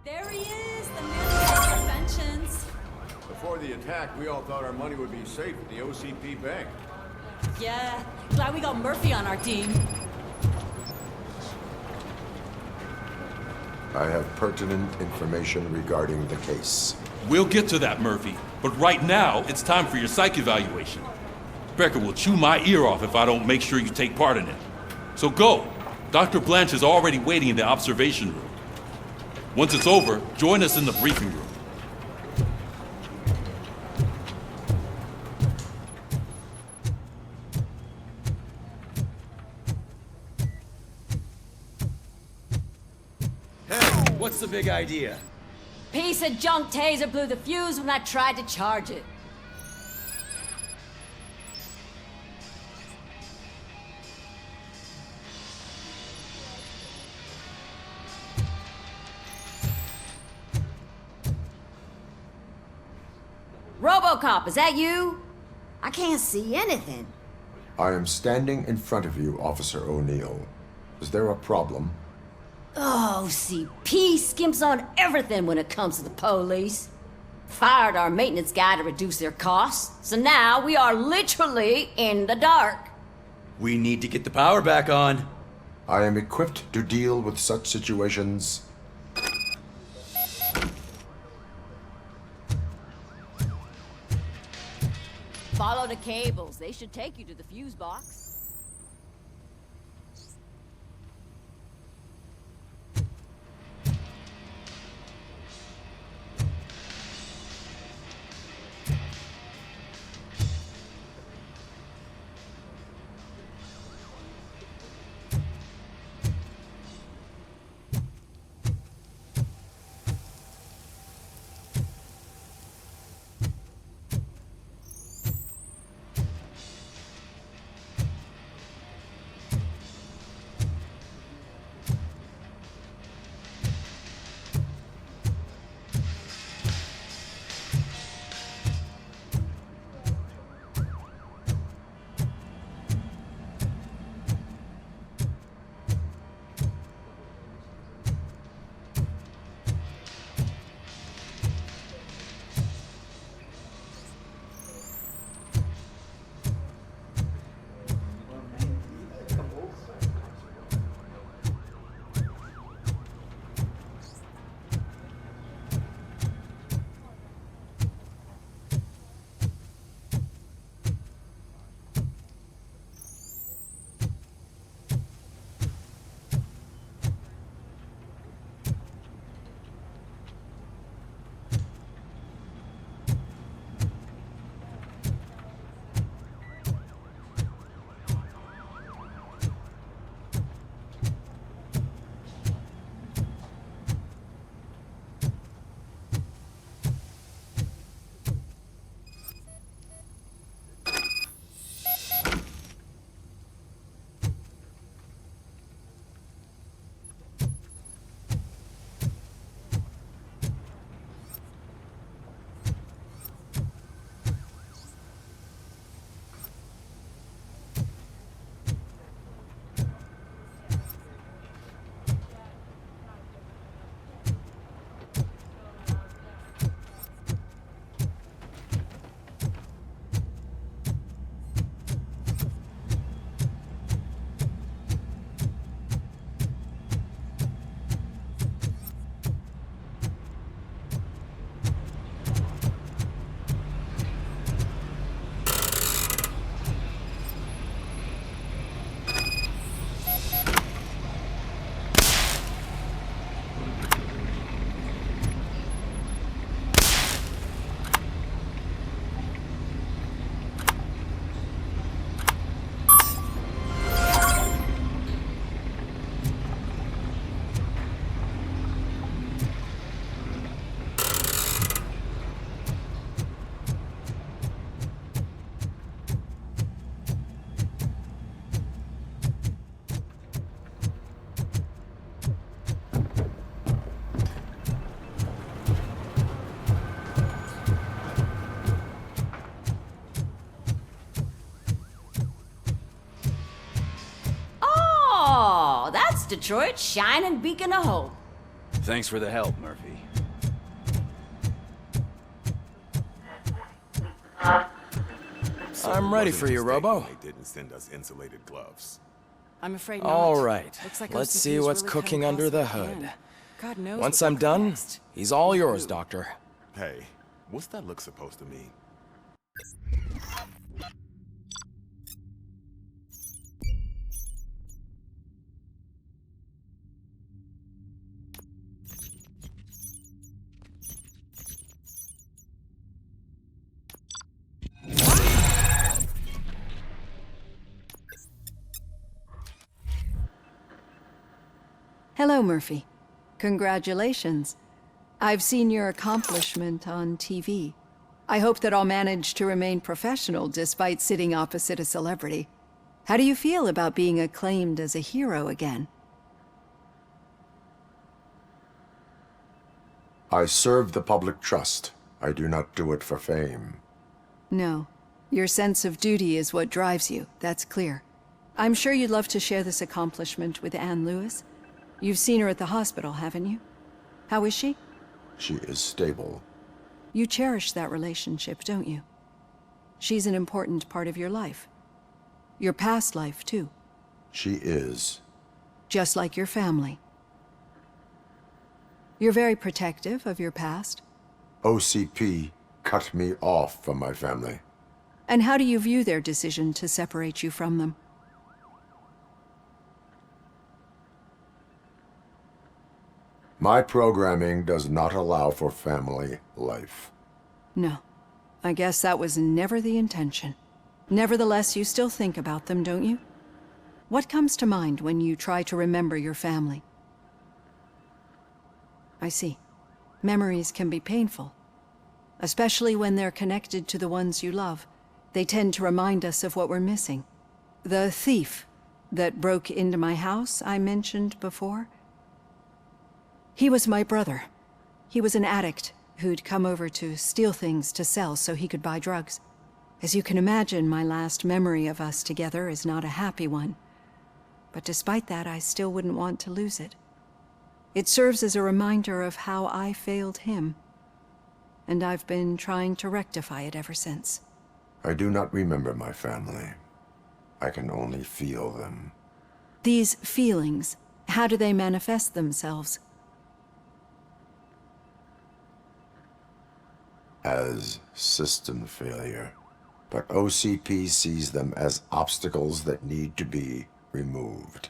There he is, the man of interventions. Before the attack, we all thought our money would be safe at the OCP bank. Yeah, glad we got Murphy on our team. I have pertinent information regarding the case. We'll get to that, Murphy. But right now, it's time for your psych evaluation. Becker will chew my ear off if I don't make sure you take part in it. So go. Dr. Blanche is already waiting in the observation room. Once it's over, join us in the briefing room. Hey, what's the big idea? Piece of junk taser blew the fuse when I tried to charge it. Robocop, is that you? I can't see anything. I am standing in front of you, Officer O'Neill. Is there a problem? Oh, CP skimps on everything when it comes to the police. Fired our maintenance guy to reduce their costs, so now we are literally in the dark. We need to get the power back on. I am equipped to deal with such situations. Follow the cables. They should take you to the fuse box. Detroit's shining beacon of hope. Thanks for the help, Murphy. I'm ready for you, Robo. They didn't send us insulated gloves. I'm afraid not. All right, Looks like let's OCP see is what's really cooking cutting under the costs hood. again. God knows Once what I'm will come done, next. he's all yours, Doctor. Hey, what's that look supposed to mean? Hello, Murphy. Congratulations. I've seen your accomplishment on TV. I hope that I'll manage to remain professional despite sitting opposite a celebrity. How do you feel about being acclaimed as a hero again? I serve the public trust. I do not do it for fame. No. Your sense of duty is what drives you, that's clear. I'm sure you'd love to share this accomplishment with Anne Lewis. You've seen her at the hospital, haven't you? How is she? She is stable. You cherish that relationship, don't you? She's an important part of your life. Your past life, too. She is. Just like your family. You're very protective of your past. OCP cut me off from my family. And how do you view their decision to separate you from them? My programming does not allow for family life. No. I guess that was never the intention. Nevertheless, you still think about them, don't you? What comes to mind when you try to remember your family? I see. Memories can be painful. Especially when they're connected to the ones you love. They tend to remind us of what we're missing. The thief that broke into my house I mentioned before? He was my brother. He was an addict who'd come over to steal things to sell so he could buy drugs. As you can imagine, my last memory of us together is not a happy one. But despite that, I still wouldn't want to lose it. It serves as a reminder of how I failed him. And I've been trying to rectify it ever since. I do not remember my family. I can only feel them. These feelings, how do they manifest themselves? As system failure. But OCP sees them as obstacles that need to be removed.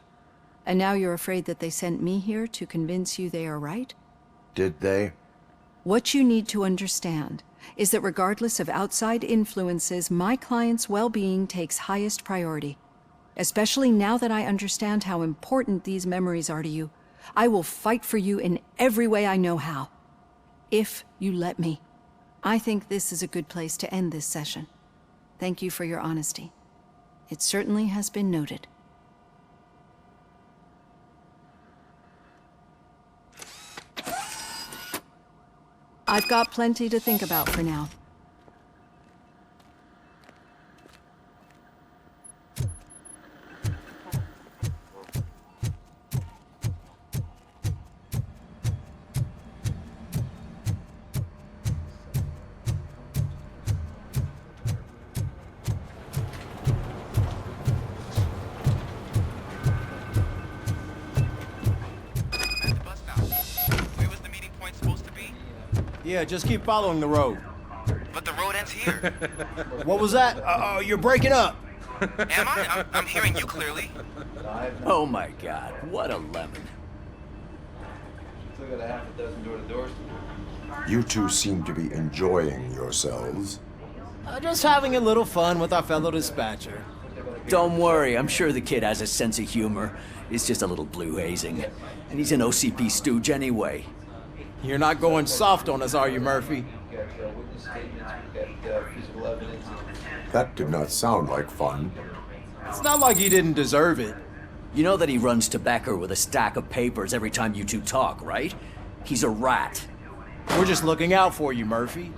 And now you're afraid that they sent me here to convince you they are right? Did they? What you need to understand is that regardless of outside influences, my client's well-being takes highest priority. Especially now that I understand how important these memories are to you, I will fight for you in every way I know how. If you let me. I think this is a good place to end this session. Thank you for your honesty. It certainly has been noted. I've got plenty to think about for now. Yeah, just keep following the road. But the road ends here. What was that? Uh-oh, you're breaking up. Am I? I'm hearing you clearly. Oh my god, what a lemon. Still got a half a dozen door-to-doors to do. You two seem to be enjoying yourselves. Just having a little fun with our fellow dispatcher. Don't worry, I'm sure the kid has a sense of humor. It's just a little blue hazing. And he's an OCP stooge anyway. You're not going soft on us, are you, Murphy? We've got witness statements, we've got physical evidence. That did not sound like fun. It's not like he didn't deserve it. You know that he runs to Becker with a stack of papers every time you two talk, right? He's a rat. We're just looking out for you, Murphy.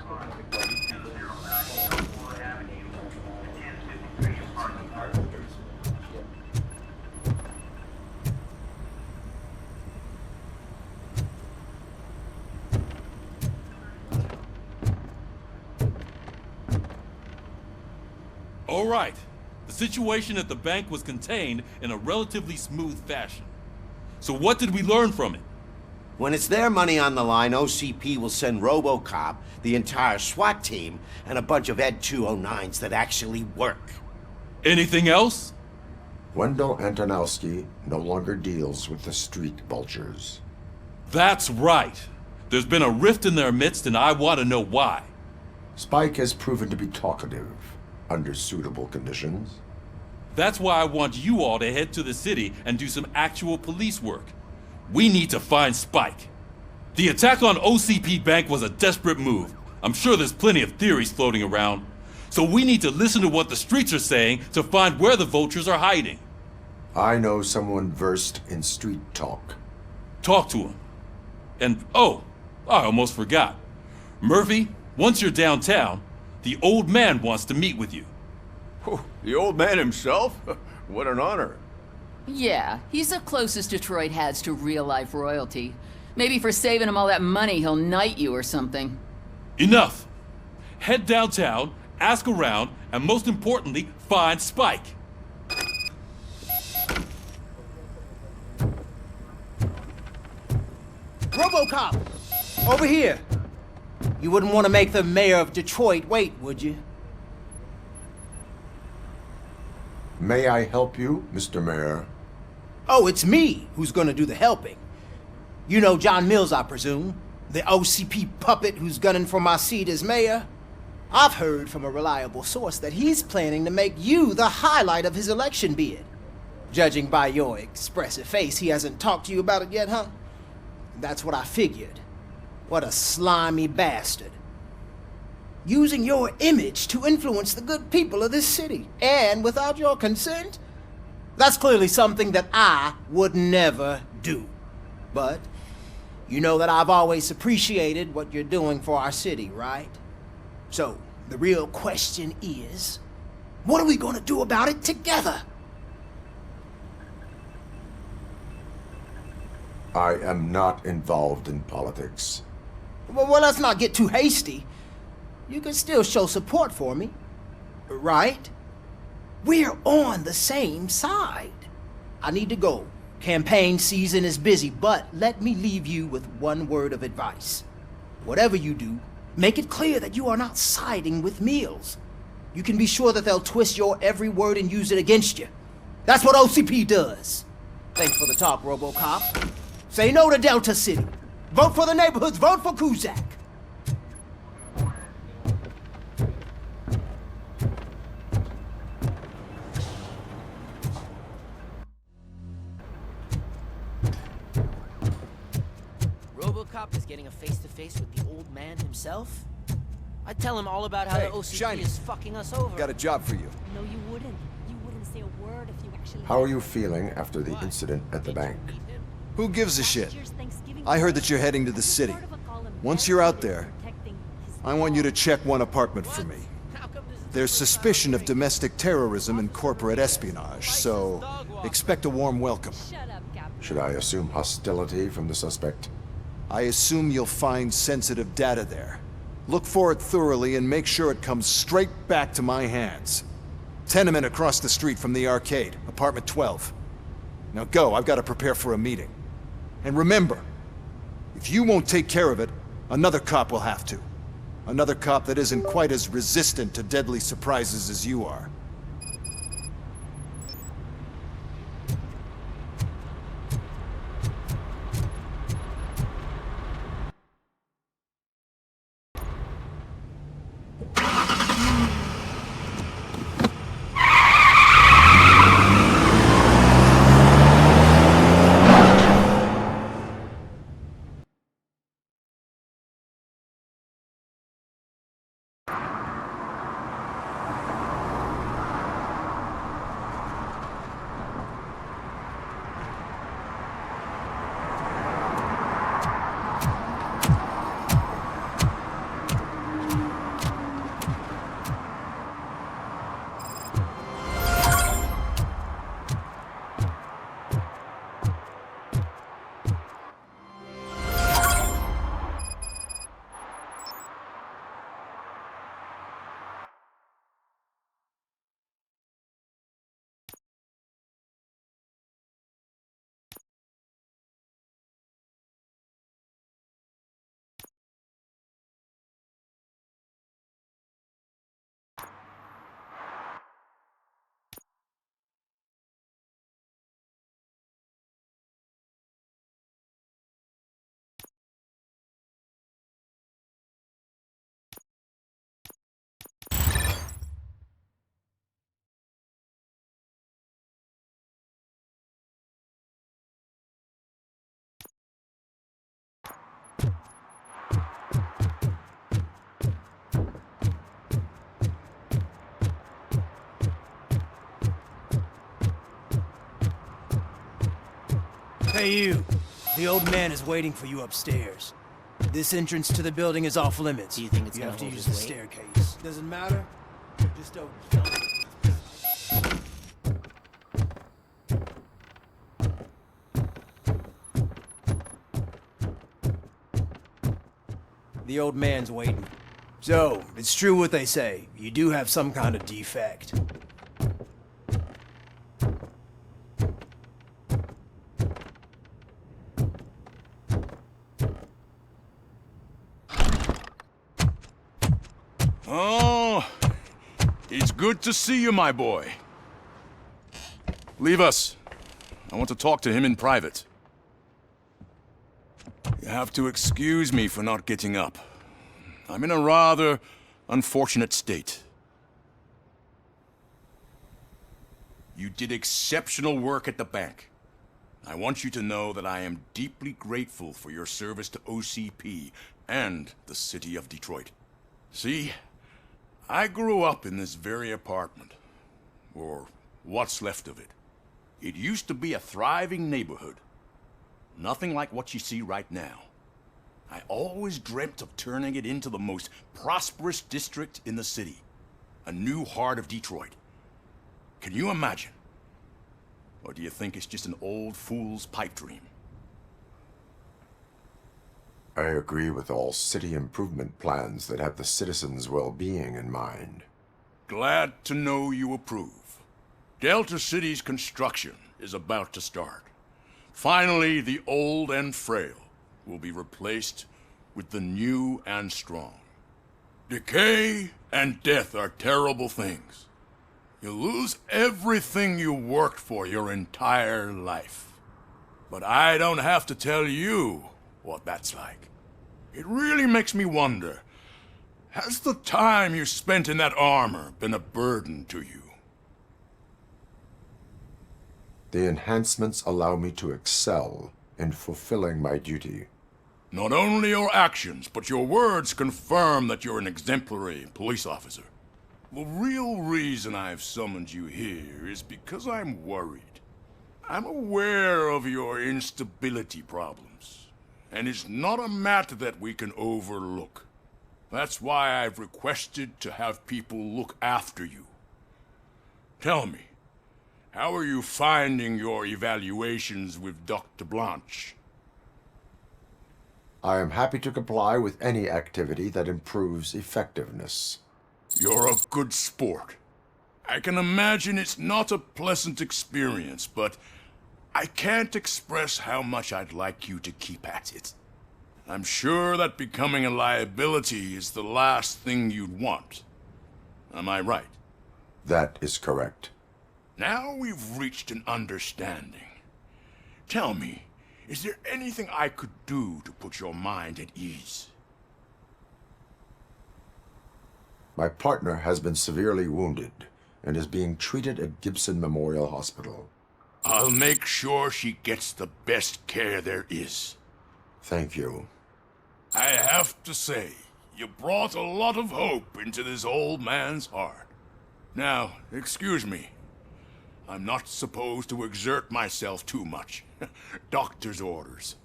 All right. The situation at the bank was contained in a relatively smooth fashion. So what did we learn from it? When it's their money on the line, OCP will send Robocop, the entire SWAT team, and a bunch of Ed 209s that actually work. Anything else? Wendell Antonowski no longer deals with the street vultures. That's right. There's been a rift in their midst, and I want to know why. Spike has proven to be talkative under suitable conditions. That's why I want you all to head to the city and do some actual police work. We need to find Spike. The attack on OCP Bank was a desperate move. I'm sure there's plenty of theories floating around. So we need to listen to what the streets are saying to find where the vultures are hiding. I know someone versed in street talk. Talk to him. And, oh, I almost forgot. Murphy, once you're downtown, the old man wants to meet with you. Oh, the old man himself? What an honor. Yeah, he's the closest Detroit has to real-life royalty. Maybe for saving him all that money, he'll knight you or something. Enough! Head downtown, ask around, and most importantly, find Spike. Robocop! Over here! You wouldn't want to make the mayor of Detroit wait, would you? May I help you, Mr. Mayor? Oh, it's me who's gonna do the helping. You know John Mills, I presume? The OCP puppet who's gunning for my seat as mayor? I've heard from a reliable source that he's planning to make you the highlight of his election bid. Judging by your expressive face, he hasn't talked to you about it yet, huh? That's what I figured. What a slimy bastard. Using your image to influence the good people of this city, and without your consent? That's clearly something that I would never do. But you know that I've always appreciated what you're doing for our city, right? So, the real question is, what are we gonna do about it together? I am not involved in politics. Well, let's not get too hasty. You can still show support for me, right? We're on the same side. I need to go. Campaign season is busy, but let me leave you with one word of advice. Whatever you do, make it clear that you are not siding with Mills. You can be sure that they'll twist your every word and use it against you. That's what OCP does. Thanks for the talk, Robocop. Say no to Delta City. Vote for the neighborhoods. Vote for Kuzak. Robocop is getting a face-to-face with the old man himself? I'd tell him all about how the OCP Shiny. is fucking us over. Got a job for you. No, you wouldn't. You wouldn't say a word if you actually... How are you feeling after the incident at the bank? Who gives a shit? I heard that you're heading to the city. Once you're out there, I want you to check one apartment for me. There's suspicion of domestic terrorism and corporate espionage, so expect a warm welcome. Should I assume hostility from the suspect? I assume you'll find sensitive data there. Look for it thoroughly and make sure it comes straight back to my hands. Tenement across the street from the arcade, apartment 12. Now go, I've got to prepare for a meeting. And remember, if you won't take care of it, another cop will have to. Another cop that isn't quite as resistant to deadly surprises as you are. Hey, you. The old man is waiting for you upstairs. This entrance to the building is off limits. Do you think it's You gonna have to hold use his the weight? staircase. Doesn't matter. Just don't jump. The old man's waiting. So, it's true what they say. You do have some kind of defect. Oh, it's good to see you, my boy. Leave us. I want to talk to him in private. You have to excuse me for not getting up. I'm in a rather unfortunate state. You did exceptional work at the bank. I want you to know that I am deeply grateful for your service to OCP and the city of Detroit. See, I grew up in this very apartment, or what's left of it. It used to be a thriving neighborhood. Nothing like what you see right now. I always dreamt of turning it into the most prosperous district in the city. A new heart of Detroit. Can you imagine? Or do you think it's just an old fool's pipe dream? I agree with all city improvement plans that have the citizens' well-being in mind. Glad to know you approve. Delta City's construction is about to start. Finally, the old and frail will be replaced with the new and strong. Decay and death are terrible things. You lose everything you worked for your entire life. But I don't have to tell you what that's like. It really makes me wonder, has the time you spent in that armor been a burden to you? The enhancements allow me to excel in fulfilling my duty. Not only your actions, but your words confirm that you're an exemplary police officer. The real reason I've summoned you here is because I'm worried. I'm aware of your instability problems, and it's not a matter that we can overlook. That's why I've requested to have people look after you. Tell me, how are you finding your evaluations with Dr. Blanche? I am happy to comply with any activity that improves effectiveness. You're a good sport. I can imagine it's not a pleasant experience, but I can't express how much I'd like you to keep at it. I'm sure that becoming a liability is the last thing you'd want. Am I right? That is correct. Now we've reached an understanding. Tell me, is there anything I could do to put your mind at ease? My partner has been severely wounded and is being treated at Gibson Memorial Hospital. I'll make sure she gets the best care there is. Thank you. I have to say, you brought a lot of hope into this old man's heart. Now, excuse me. I'm not supposed to exert myself too much. Doctor's orders.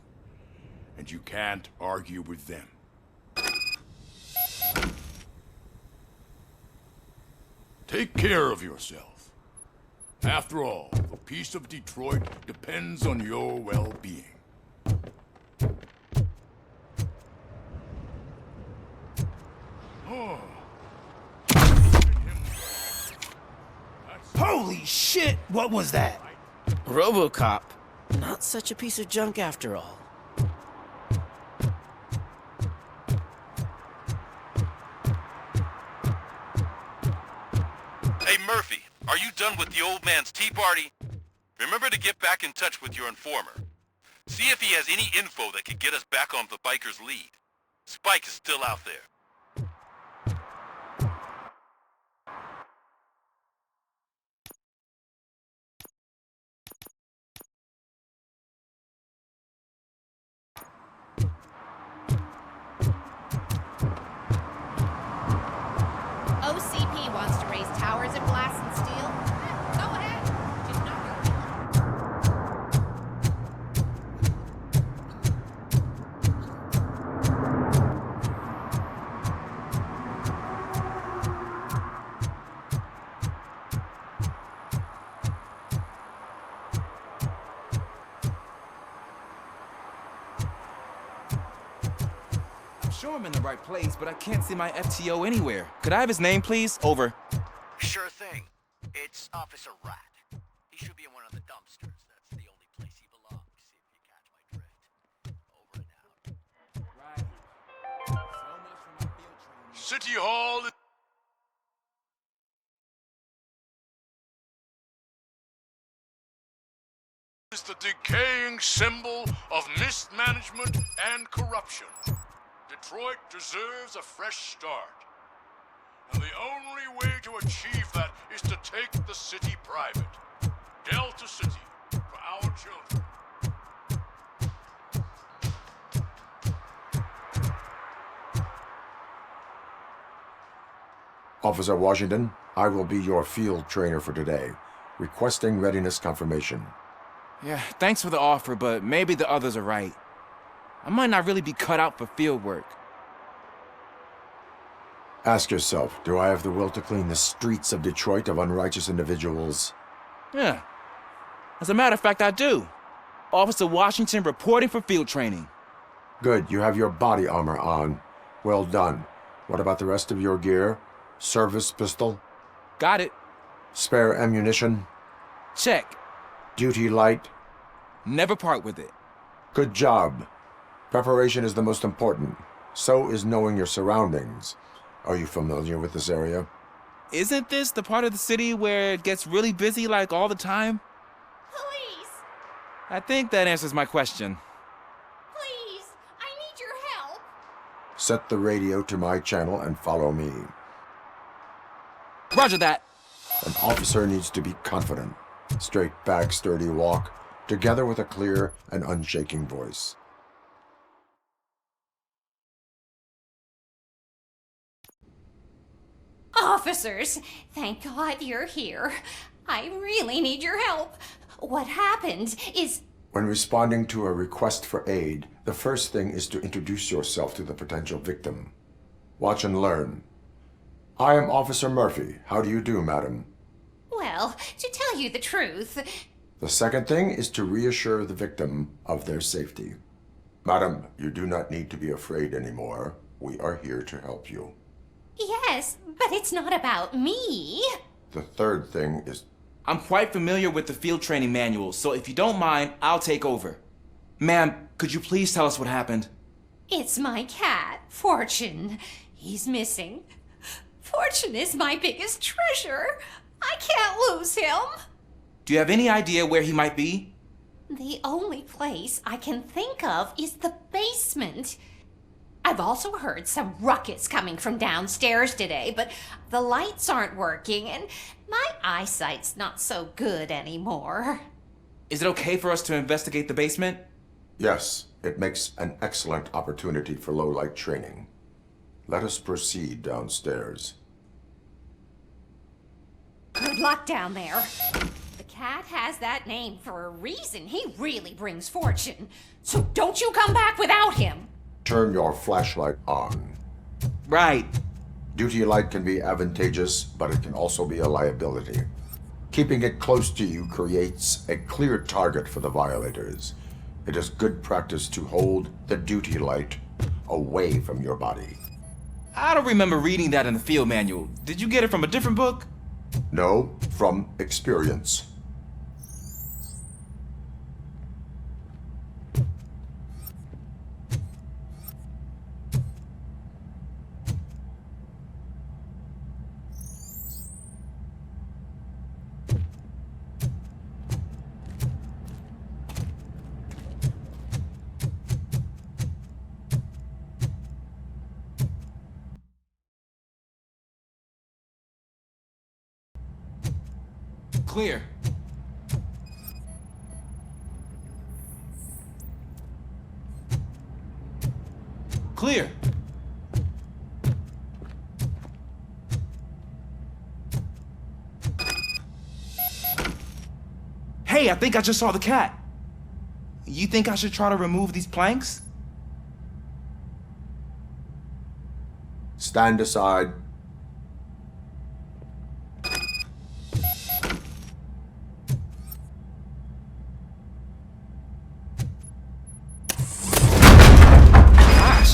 And you can't argue with them. Take care of yourself. After all, the peace of Detroit depends on your well-being. Oh. Holy shit! What was that? Robocop. Not such a piece of junk after all. Hey, Murphy, are you done with the old man's tea party? Remember to get back in touch with your informer. See if he has any info that could get us back on the biker's lead. Spike is still out there. OCP wants to raise towers of glass and steel. Go ahead. Just not your know I'm in the right place, but I can't see my FTO anywhere. Could I have his name, please? Over. Sure thing. It's Officer Rat. He should be in one of the dumpsters. That's the only place he belongs, if you catch my drift. Over and out. Right. So much for my field training. City Hall is the decaying symbol of mismanagement and corruption. Detroit deserves a fresh start. And the only way to achieve that is to take the city private. Delta City, for our children. Officer Washington, I will be your field trainer for today. Requesting readiness confirmation. Yeah, thanks for the offer, but maybe the others are right. I might not really be cut out for field work. Ask yourself, do I have the will to clean the streets of Detroit of unrighteous individuals? Yeah. As a matter of fact, I do. Officer Washington reporting for field training. Good, you have your body armor on. Well done. What about the rest of your gear? Service pistol? Got it. Spare ammunition? Check. Duty light? Never part with it. Good job. Preparation is the most important. So is knowing your surroundings. Are you familiar with this area? Isn't this the part of the city where it gets really busy like all the time? Police! I think that answers my question. Please! I need your help! Set the radio to my channel and follow me. Roger that. An officer needs to be confident. Straight back, sturdy walk, together with a clear and unshaking voice. Officers, thank God you're here. I really need your help. What happened is... When responding to a request for aid, the first thing is to introduce yourself to the potential victim. Watch and learn. I am Officer Murphy. How do you do, madam? Well, to tell you the truth... The second thing is to reassure the victim of their safety. Madam, you do not need to be afraid anymore. We are here to help you. Yes, but it's not about me. The third thing is... I'm quite familiar with the field training manual, so if you don't mind, I'll take over. Ma'am, could you please tell us what happened? It's my cat, Fortune. He's missing. Fortune is my biggest treasure. I can't lose him. Do you have any idea where he might be? The only place I can think of is the basement. I've also heard some ruckus coming from downstairs today, but the lights aren't working and my eyesight's not so good anymore. Is it okay for us to investigate the basement? Yes, it makes an excellent opportunity for low-light training. Let us proceed downstairs. Good luck down there. The cat has that name for a reason. He really brings fortune. So don't you come back without him. Turn your flashlight on. Right. Duty light can be advantageous, but it can also be a liability. Keeping it close to you creates a clear target for the violators. It is good practice to hold the duty light away from your body. I don't remember reading that in the field manual. Did you get it from a different book? No, from experience. Clear. Clear. Hey, I think I just saw the cat. You think I should try to remove these planks? Stand aside.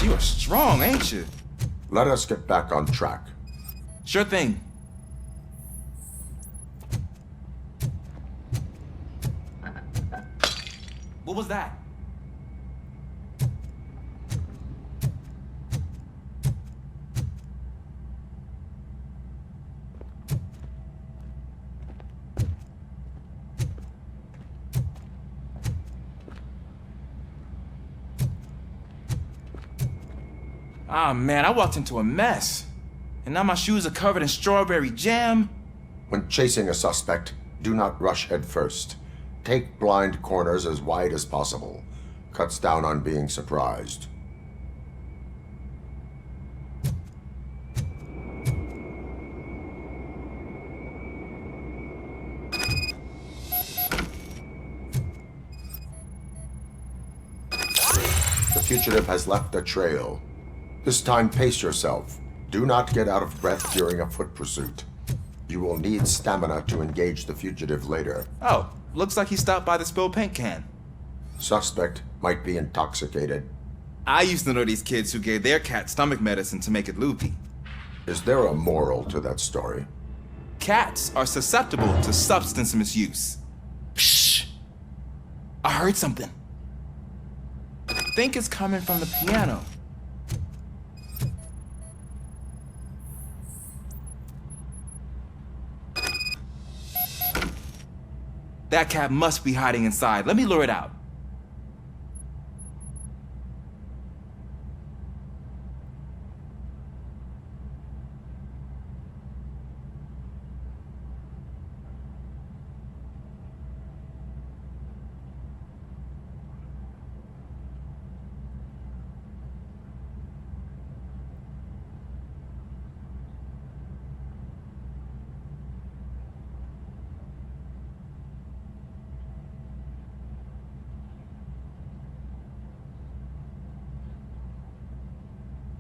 You are strong, ain't you? Let us get back on track. Sure thing. What was that? Ah, man, I walked into a mess. And now my shoes are covered in strawberry jam. When chasing a suspect, do not rush head first. Take blind corners as wide as possible. Cuts down on being surprised. The fugitive has left a trail. This time, pace yourself. Do not get out of breath during a foot pursuit. You will need stamina to engage the fugitive later. Oh, looks like he stopped by the spilled paint can. Suspect might be intoxicated. I used to know these kids who gave their cat stomach medicine to make it loopy. Is there a moral to that story? Cats are susceptible to substance misuse. Shh! I heard something. I think it's coming from the piano. That cat must be hiding inside. Let me lure it out.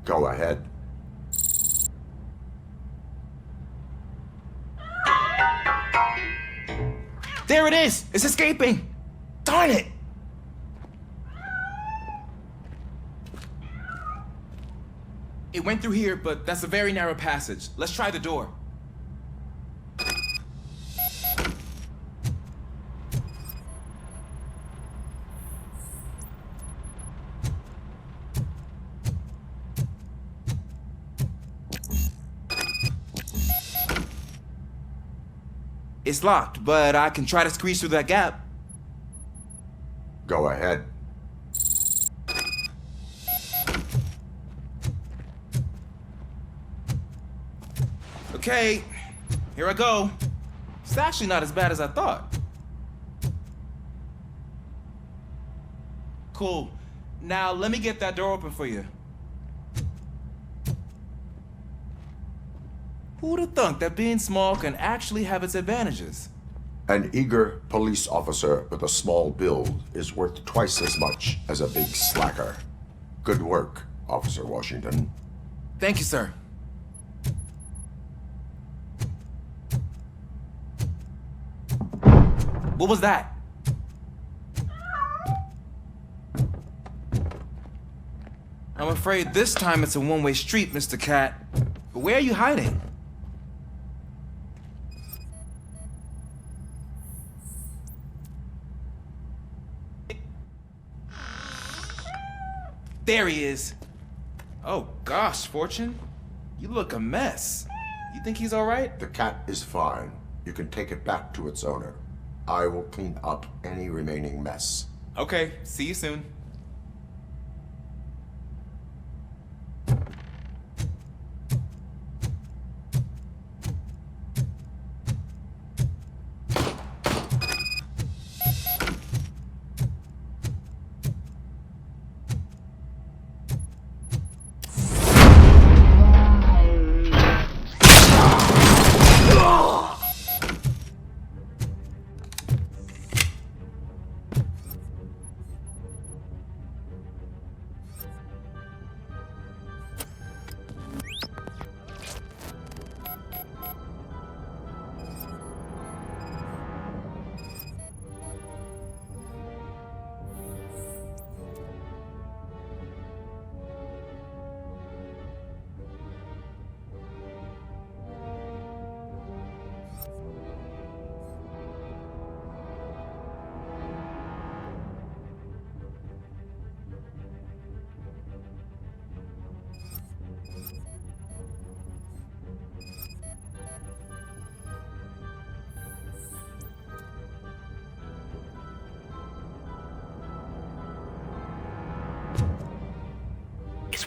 Go ahead. There it is! It's escaping! Darn it! It went through here, but that's a very narrow passage. Let's try the door. It's locked, but I can try to squeeze through that gap. Go ahead. Okay, here I go. It's actually not as bad as I thought. Cool. Now let me get that door open for you. Who'd have thunk that being small can actually have its advantages? An eager police officer with a small build is worth twice as much as a big slacker. Good work, Officer Washington. Thank you, sir. What was that? I'm afraid this time it's a one-way street, Mr. Cat. But where are you hiding? There he is. Oh gosh, Fortune. You look a mess. You think he's all right? The cat is fine. You can take it back to its owner. I will clean up any remaining mess. Okay, see you soon.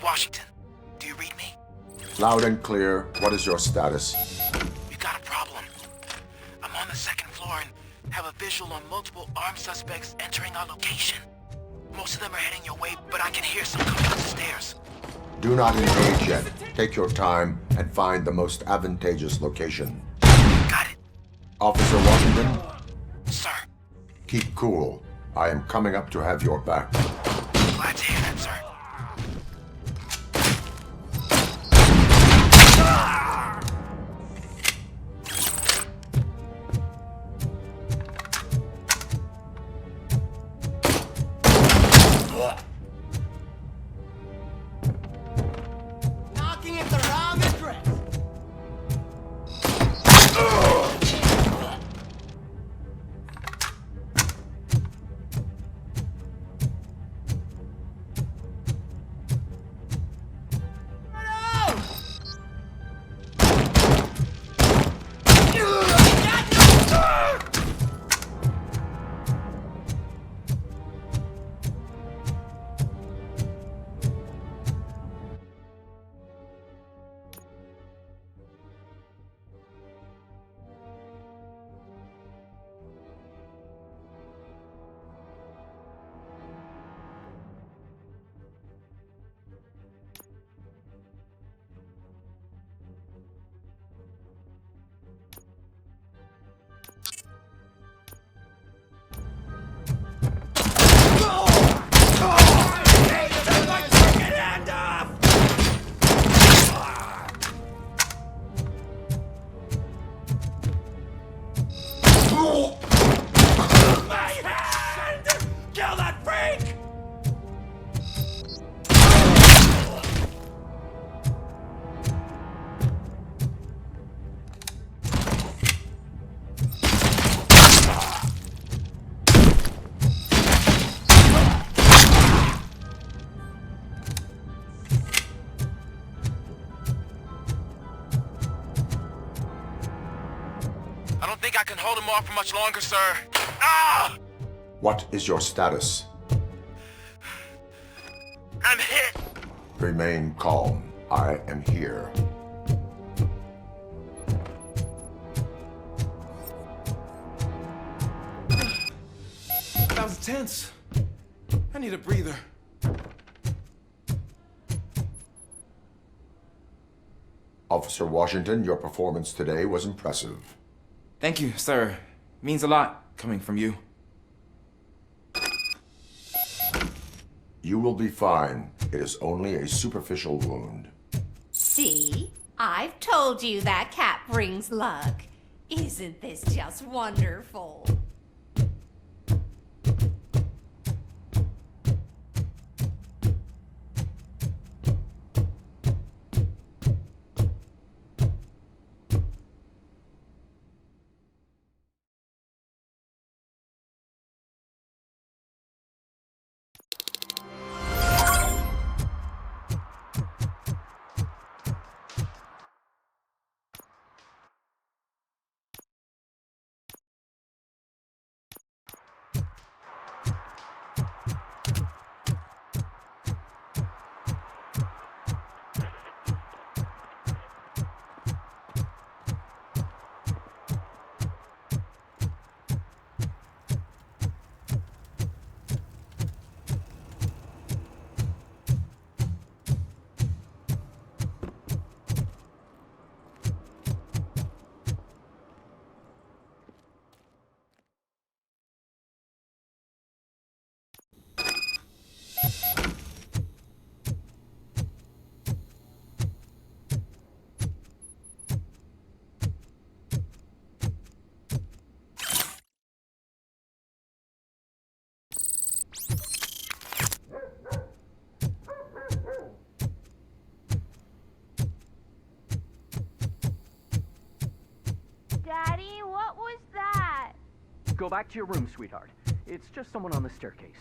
is Washington. Do you read me? Loud and clear. What is your status? We got a problem. I'm on the second floor and have a visual on multiple armed suspects entering our location. Most of them are heading your way, but I can hear some coming up the stairs. Do not engage yet. Take your time and find the most advantageous location. Got it. Officer Washington? Sir. Keep cool. I am coming up to have your back. Glad to hear that, sir. Knocking at the wrong address. I don't think I can hold him off for much longer, sir. Ah! What is your status? I'm hit. Remain calm. I am here. That was tense. I need a breather. Officer Washington, your performance today was impressive. Thank you, sir. Means a lot coming from you. You will be fine. It is only a superficial wound. See? I've told you that cat brings luck. Isn't this just wonderful? Daddy, what was that? Go back to your room, sweetheart. It's just someone on the staircase.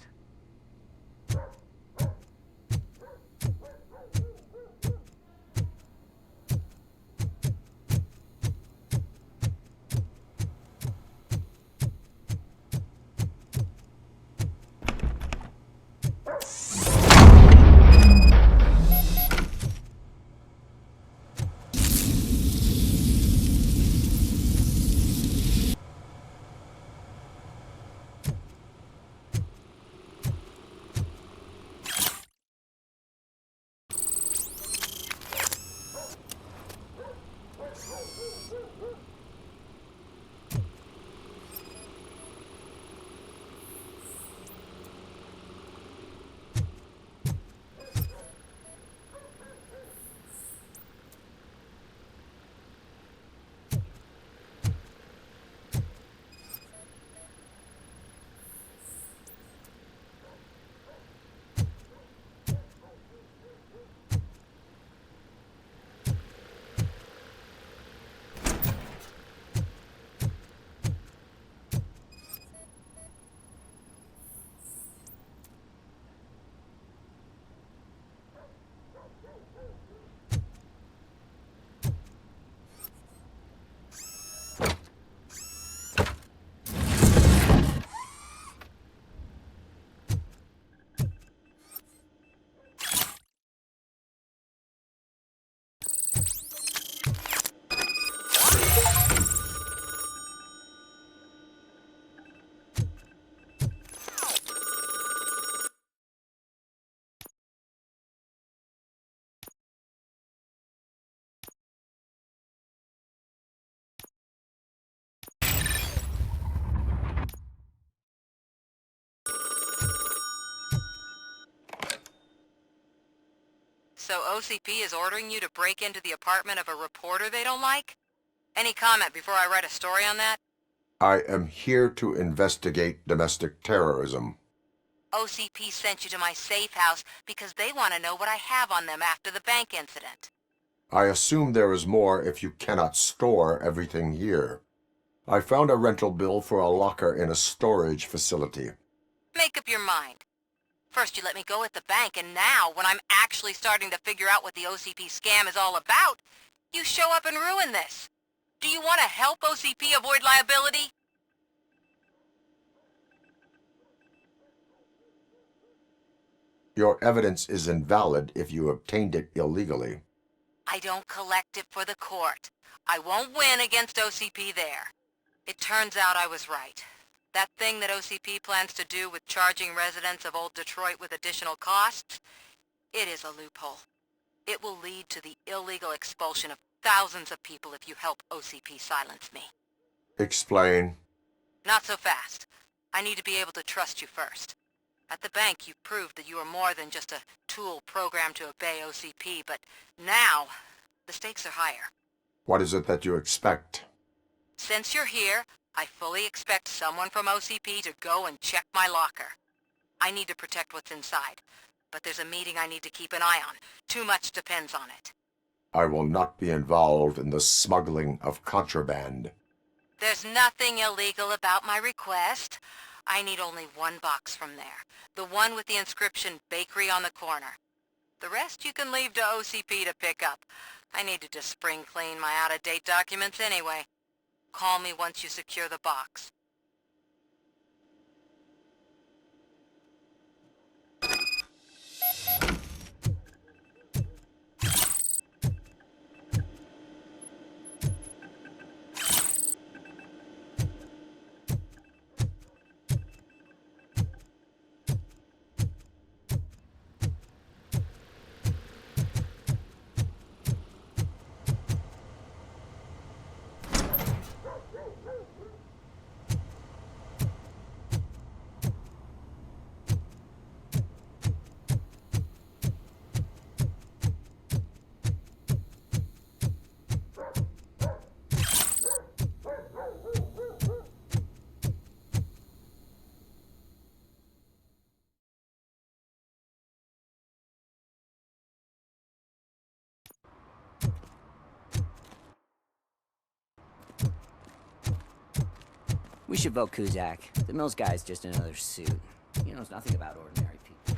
So OCP is ordering you to break into the apartment of a reporter they don't like? Any comment before I write a story on that? I am here to investigate domestic terrorism. OCP sent you to my safe house because they want to know what I have on them after the bank incident. I assume there is more if you cannot store everything here. I found a rental bill for a locker in a storage facility. Make up your mind. First you let me go at the bank, and now, when I'm actually starting to figure out what the OCP scam is all about, you show up and ruin this. Do you want to help OCP avoid liability? Your evidence is invalid if you obtained it illegally. I don't collect it for the court. I won't win against OCP there. It turns out I was right. That thing that OCP plans to do with charging residents of Old Detroit with additional costs, it is a loophole. It will lead to the illegal expulsion of thousands of people if you help OCP silence me. Explain. Not so fast. I need to be able to trust you first. At the bank, you proved that you are more than just a tool programmed to obey OCP, but now, the stakes are higher. What is it that you expect? Since you're here, I fully expect someone from OCP to go and check my locker. I need to protect what's inside, but there's a meeting I need to keep an eye on. Too much depends on it. I will not be involved in the smuggling of contraband. There's nothing illegal about my request. I need only one box from there. The one with the inscription Bakery on the corner. The rest you can leave to OCP to pick up. I needed to spring clean my out-of-date documents anyway. Call me once you secure the box. We should vote Kuzak. The Mills guy's just another suit. He knows nothing about ordinary people.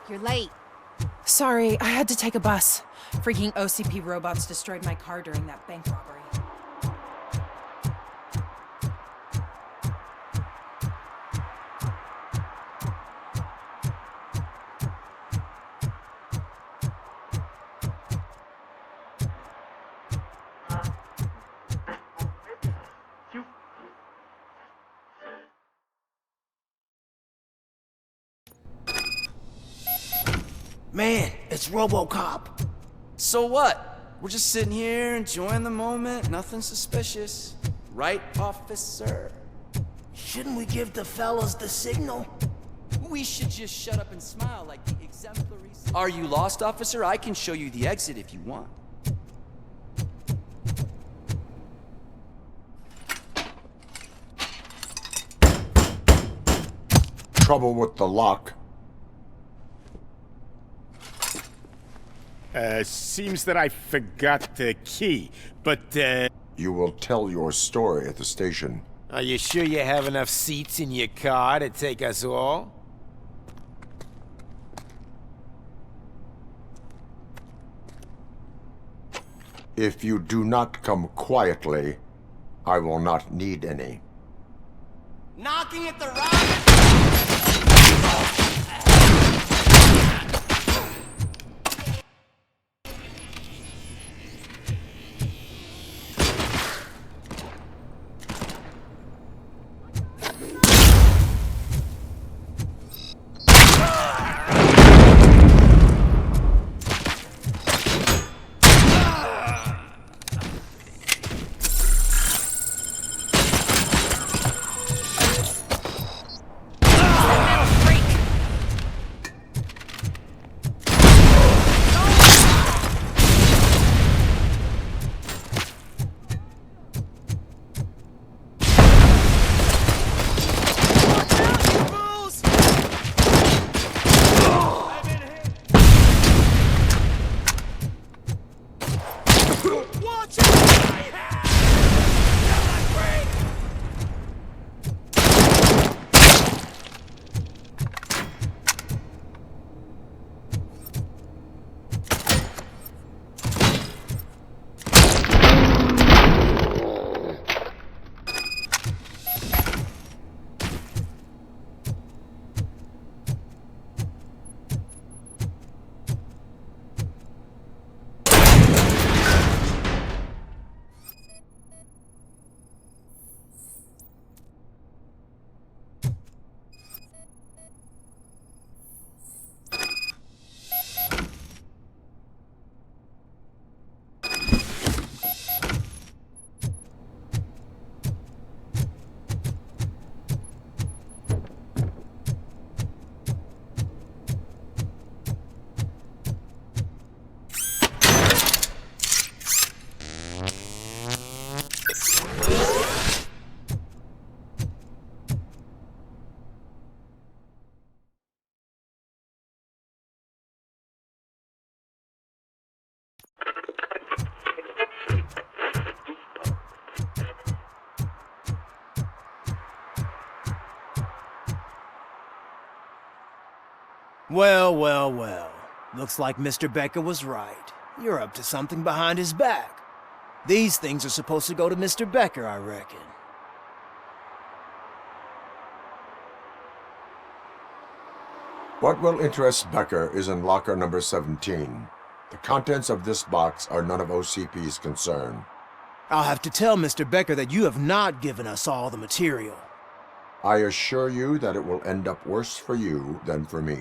You're late. Sorry, I had to take a bus. Freaking OCP robots destroyed my car during that bank robbery. Man, it's Robocop. So what? We're just sitting here enjoying the moment. Nothing suspicious. Right, officer? Shouldn't we give the fellas the signal? We should just shut up and smile like the exemplary... Are you lost, officer? I can show you the exit if you want. Trouble with the lock. Seems that I forgot the key, but, You will tell your story at the station. Are you sure you have enough seats in your car to take us all? If you do not come quietly, I will not need any. Knocking at the right. Well, well, well. Looks like Mr. Becker was right. You're up to something behind his back. These things are supposed to go to Mr. Becker, I reckon. What will interest Becker is in locker number 17. The contents of this box are none of OCP's concern. I'll have to tell Mr. Becker that you have not given us all the material. I assure you that it will end up worse for you than for me.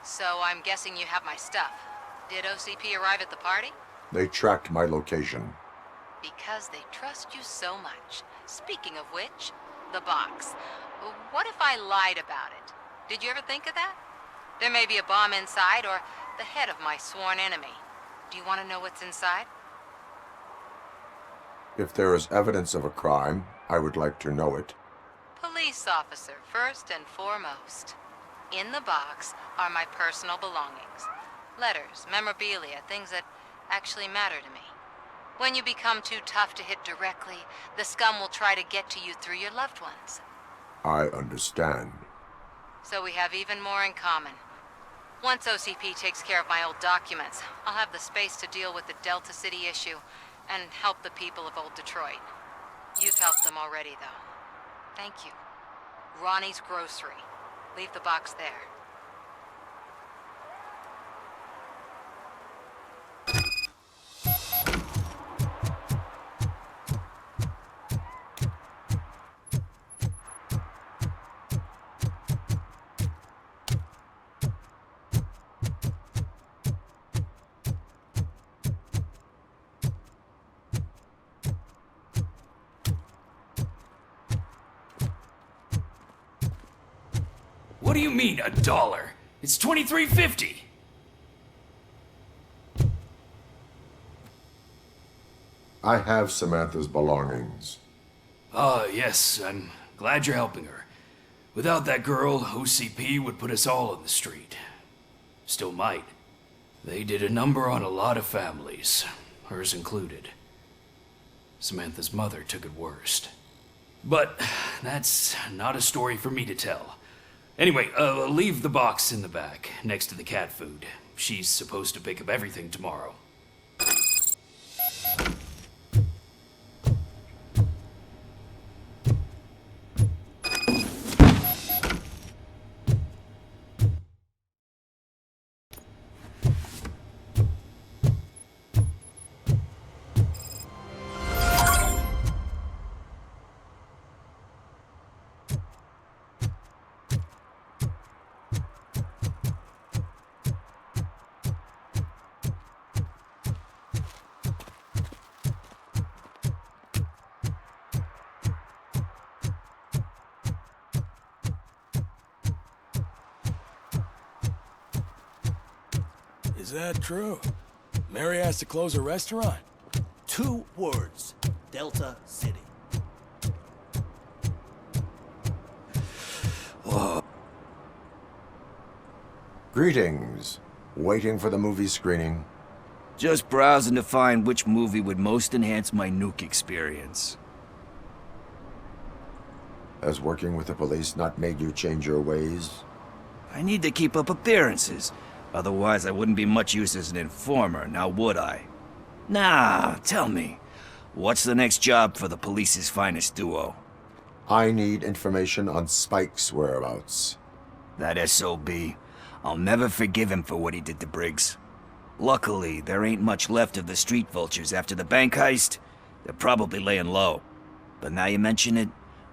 So I'm guessing you have my stuff. Did OCP arrive at the party? They tracked my location. Because they trust you so much. Speaking of which, the box. What if I lied about it? Did you ever think of that? There may be a bomb inside or the head of my sworn enemy. Do you want to know what's inside? If there is evidence of a crime, I would like to know it. Police officer, first and foremost. In the box are my personal belongings. Letters, memorabilia, things that actually matter to me. When you become too tough to hit directly, the scum will try to get to you through your loved ones. I understand. So we have even more in common. Once OCP takes care of my old documents, I'll have the space to deal with the Delta City issue and help the people of Old Detroit. You've helped them already, though. Thank you. Ronnie's Grocery. Leave the box there. What do you mean, $1? It's $23.50. I have Samantha's belongings. Yes, I'm glad you're helping her. Without that girl, OCP would put us all in the street. Still might. They did a number on a lot of families, hers included. Samantha's mother took it worst. But that's not a story for me to tell. Anyway, leave the box in the back, next to the cat food. She's supposed to pick up everything tomorrow. Is that true? Mary has to close a restaurant? 2 words. Delta City. Greetings. Waiting for the movie screening. Just browsing to find which movie would most enhance my nuke experience. Has working with the police not made you change your ways? I need to keep up appearances. Otherwise, I wouldn't be much use as an informer, now would I? Nah, tell me. What's the next job for the police's finest duo? I need information on Spike's whereabouts. That SOB. I'll never forgive him for what he did to Briggs. Luckily, there ain't much left of the street vultures after the bank heist. They're probably laying low. But now you mention it,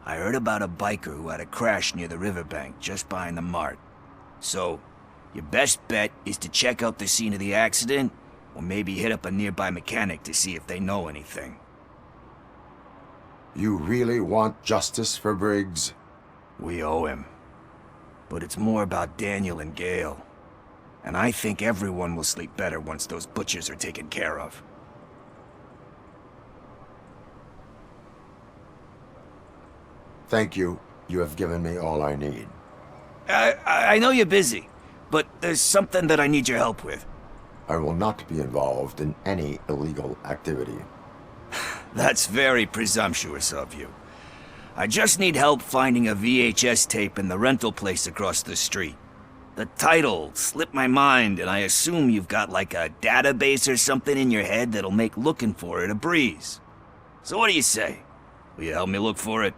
I heard about a biker who had a crash near the riverbank just behind the mart. So, your best bet is to check out the scene of the accident, or maybe hit up a nearby mechanic to see if they know anything. You really want justice for Briggs? We owe him. But it's more about Daniel and Gale. And I think everyone will sleep better once those butchers are taken care of. Thank you. You have given me all I need. I know you're busy, but there's something that I need your help with. I will not be involved in any illegal activity. That's very presumptuous of you. I just need help finding a VHS tape in the rental place across the street. The title slipped my mind, and I assume you've got like a database or something in your head that'll make looking for it a breeze. So what do you say? Will you help me look for it?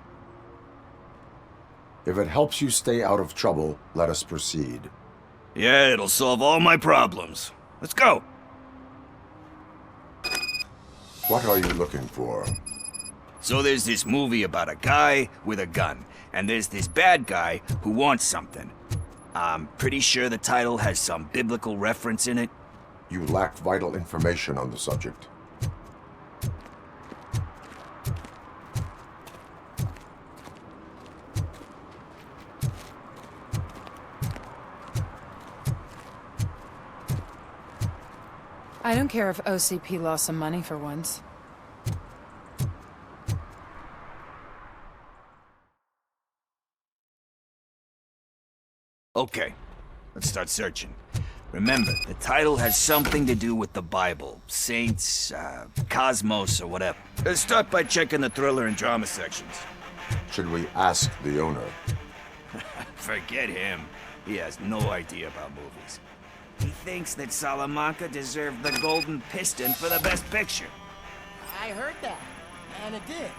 If it helps you stay out of trouble, let us proceed. Yeah, it'll solve all my problems. Let's go! What are you looking for? So there's this movie about a guy with a gun, and there's this bad guy who wants something. I'm pretty sure the title has some biblical reference in it. You lack vital information on the subject. I don't care if OCP lost some money for once. Okay, let's start searching. Remember, the title has something to do with the Bible, saints, cosmos, or whatever. Let's start by checking the thriller and drama sections. Should we ask the owner? Forget him. He has no idea about movies. He thinks that Salamanca deserved the Golden Piston for the Best Picture. I heard that, and it did.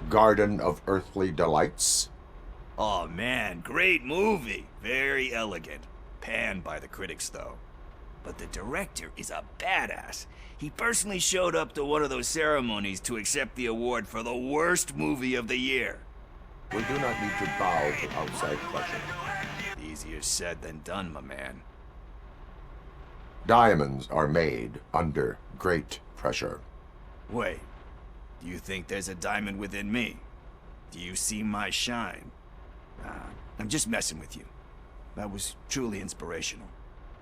Garden of Earthly Delights? Oh man, great movie. Very elegant. Panned by the critics though. But the director is a badass. He personally showed up to one of those ceremonies to accept the award for the worst movie of the year. We do not need to bow to outside pressure. Easier said than done, my man. Diamonds are made under great pressure. Wait. Do you think there's a diamond within me? Do you see my shine? I'm just messing with you. That was truly inspirational.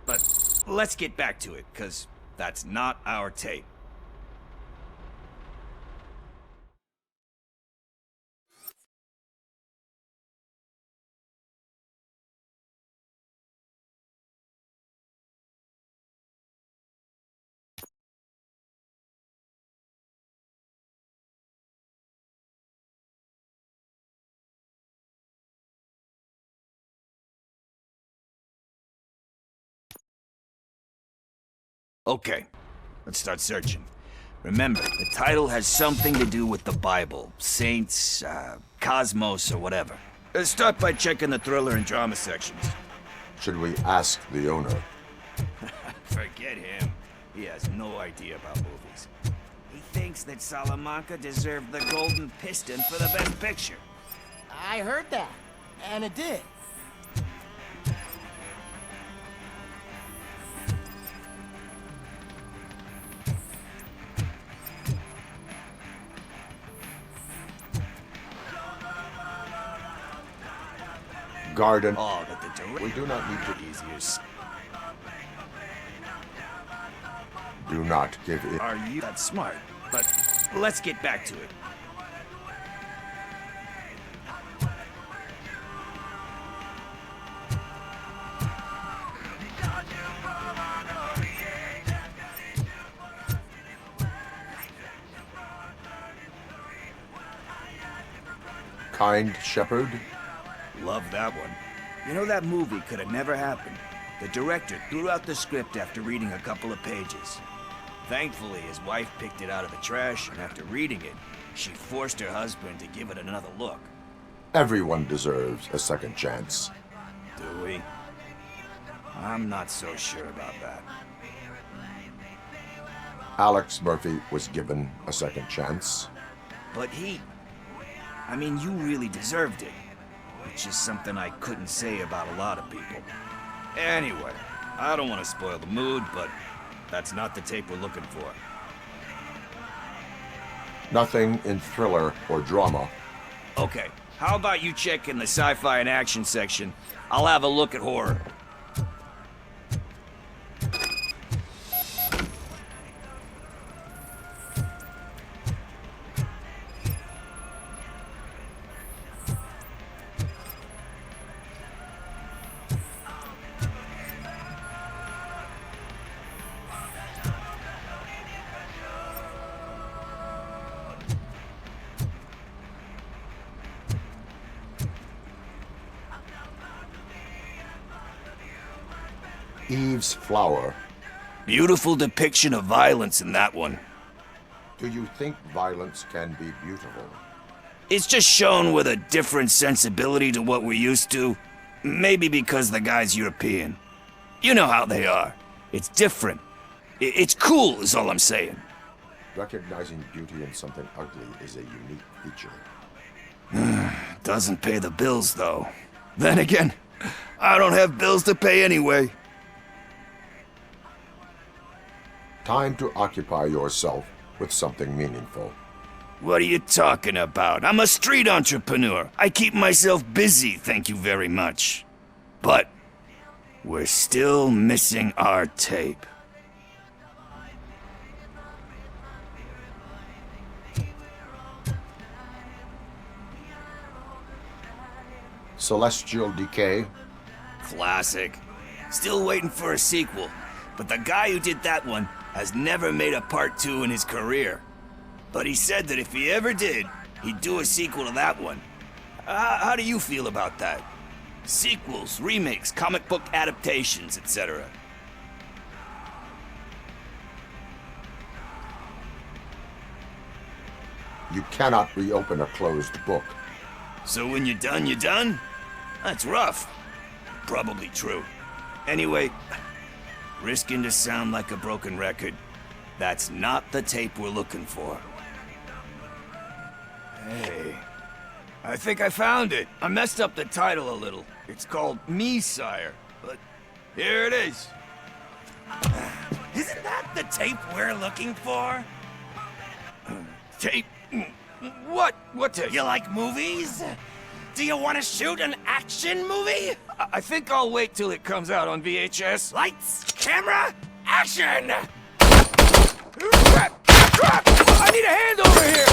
But let's get back to it, because that's not our tape. Okay, let's start searching. Remember, the title has something to do with the Bible, saints, cosmos, or whatever. Let's start by checking the thriller and drama sections. Should we ask the owner? Forget him. He has no idea about movies. He thinks that Salamanca deserved the Golden Piston for the Best Picture. I heard that, and it did. Garden. Oh, but the director... We do not need to... Easier. Do not give it... Are you that smart? But let's get back to it. Kind Shepherd? Love that one. You know, that movie could have never happened. The director threw out the script after reading a couple of pages. Thankfully, his wife picked it out of the trash, and after reading it, she forced her husband to give it another look. Everyone deserves a second chance. Do we? I'm not so sure about that. Alex Murphy was given a second chance. But I mean, you really deserved it. Which is something I couldn't say about a lot of people. Anyway, I don't want to spoil the mood, but that's not the tape we're looking for. Nothing in thriller or drama. Okay, how about you check in the sci-fi and action section? I'll have a look at horror. Eve's Flower. Beautiful depiction of violence in that one. Do you think violence can be beautiful? It's just shown with a different sensibility to what we're used to. Maybe because the guy's European. You know how they are. It's different. It's cool is all I'm saying. Recognizing beauty in something ugly is a unique feature. Doesn't pay the bills, though. Then again, I don't have bills to pay anyway. Time to occupy yourself with something meaningful. What are you talking about? I'm a street entrepreneur. I keep myself busy, thank you very much. But we're still missing our tape. Celestial Decay. Classic. Still waiting for a sequel. But the guy who did that one has never made a part 2 in his career. But he said that if he ever did, he'd do a sequel to that one. How do you feel about that? Sequels, remakes, comic book adaptations, etc. You cannot reopen a closed book. So when you're done, you're done? That's rough. Probably true. Anyway, risking to sound like a broken record, that's not the tape we're looking for. Hey, I think I found it. I messed up the title a little. It's called Me, Sire, but here it is. Isn't that the tape we're looking for? Tape? What? What tape? You like movies? Do you want to shoot an action movie? I think I'll wait till it comes out on VHS. Lights, camera, action! Crap! Crap! I need a hand over here!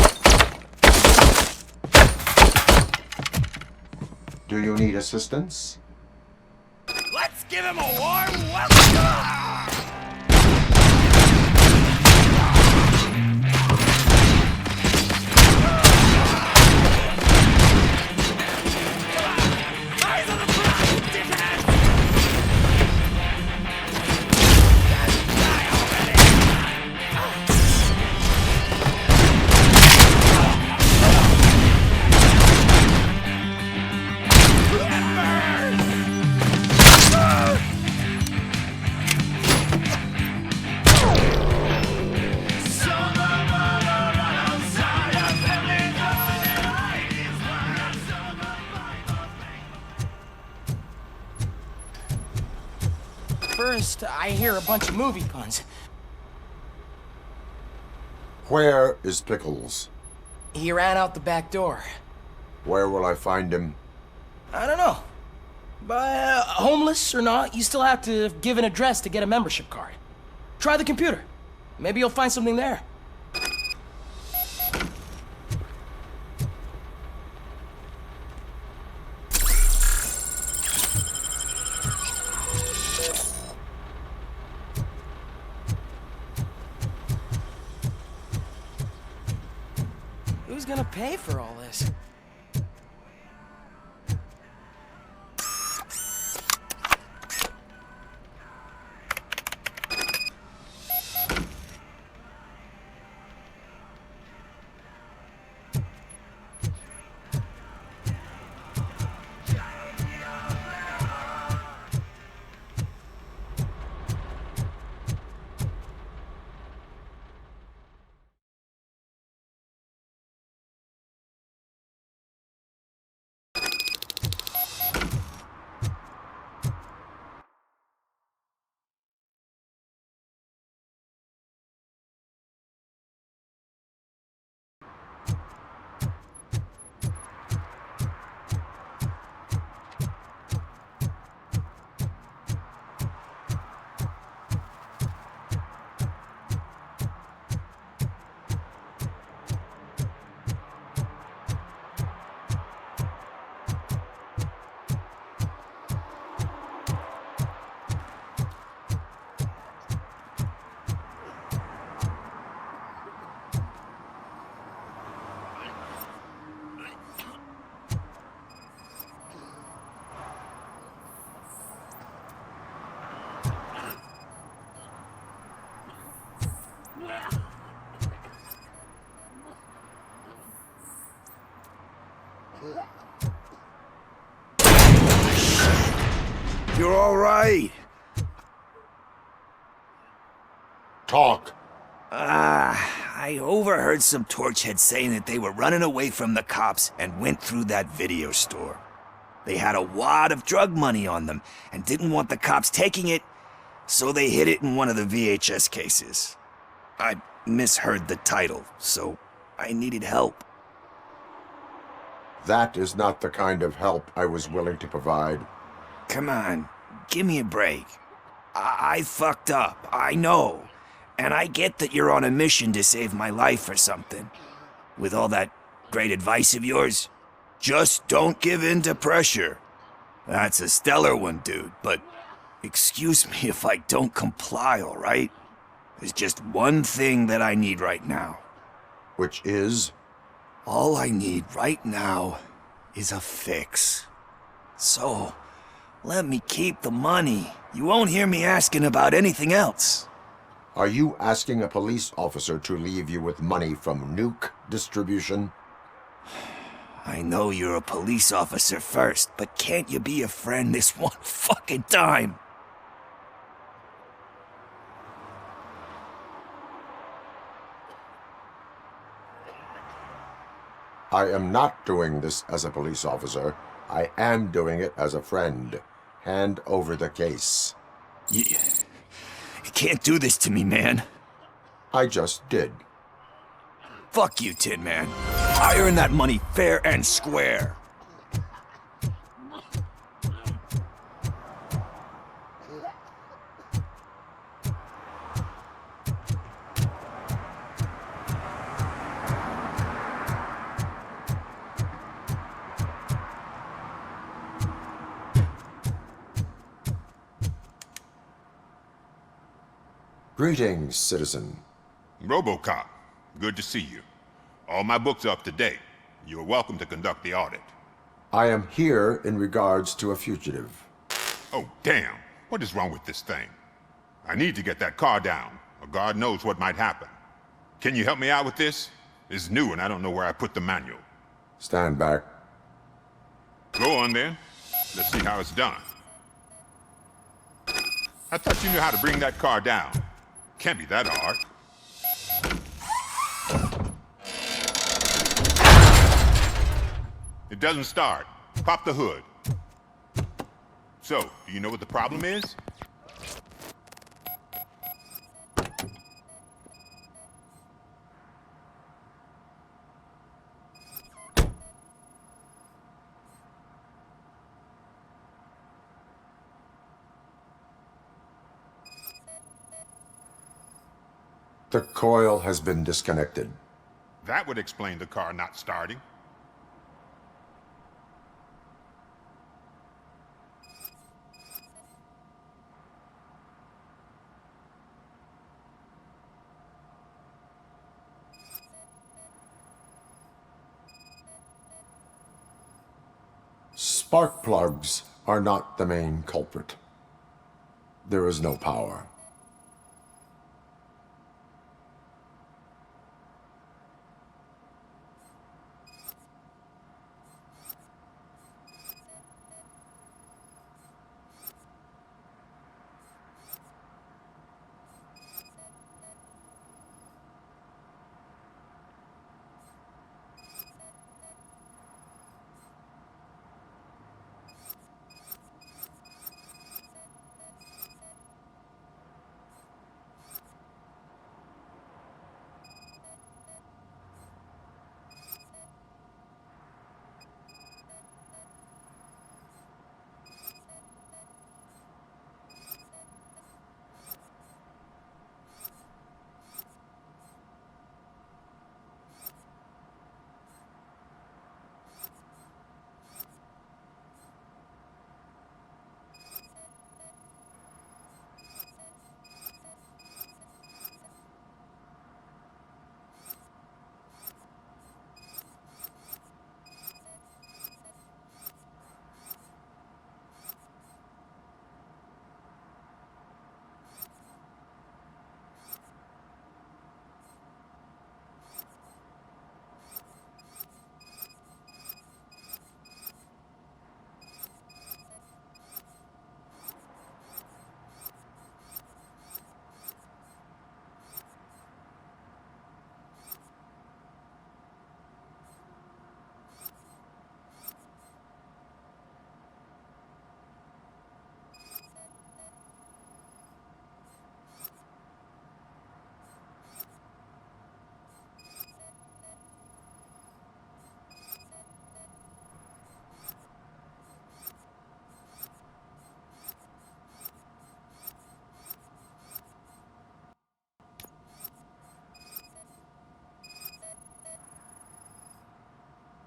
Do you need assistance? Let's give him a warm welcome! First, I hear a bunch of movie puns. Where is Pickles? He ran out the back door. Where will I find him? I don't know. But homeless or not, you still have to give an address to get a membership card. Try the computer. Maybe you'll find something there. Who's gonna pay for all this? all right? Talk. I overheard some torchheads saying that they were running away from the cops and went through that video store. They had a wad of drug money on them and didn't want the cops taking it, so they hid it in one of the VHS cases. I misheard the title, so I needed help. That is not the kind of help I was willing to provide. Come on, give me a break. I fucked up, I know. And I get that you're on a mission to save my life or something. With all that great advice of yours, just don't give in to pressure. That's a stellar one, dude, but excuse me if I don't comply, all right? There's just one thing that I need right now. Which is? All I need right now is a fix. So, let me keep the money. You won't hear me asking about anything else. Are you asking a police officer to leave you with money from nuke distribution? I know you're a police officer first, but can't you be a friend this one fucking time? I am not doing this as a police officer. I am doing it as a friend. Hand over the case. You can't do this to me, man. I just did. Fuck you, Tin Man. I earned that money fair and square. Greetings, citizen. Robocop, good to see you. All my books are up to date. You're welcome to conduct the audit. I am here in regards to a fugitive. Oh, damn. What is wrong with this thing? I need to get that car down, or God knows what might happen. Can you help me out with this? It's new and I don't know where I put the manual. Stand back. Go on then. Let's see how it's done. I thought you knew how to bring that car down. Can't be that hard. It doesn't start. Pop the hood. So, do you know what the problem is? The coil has been disconnected. That would explain the car not starting. Spark plugs are not the main culprit. There is no power.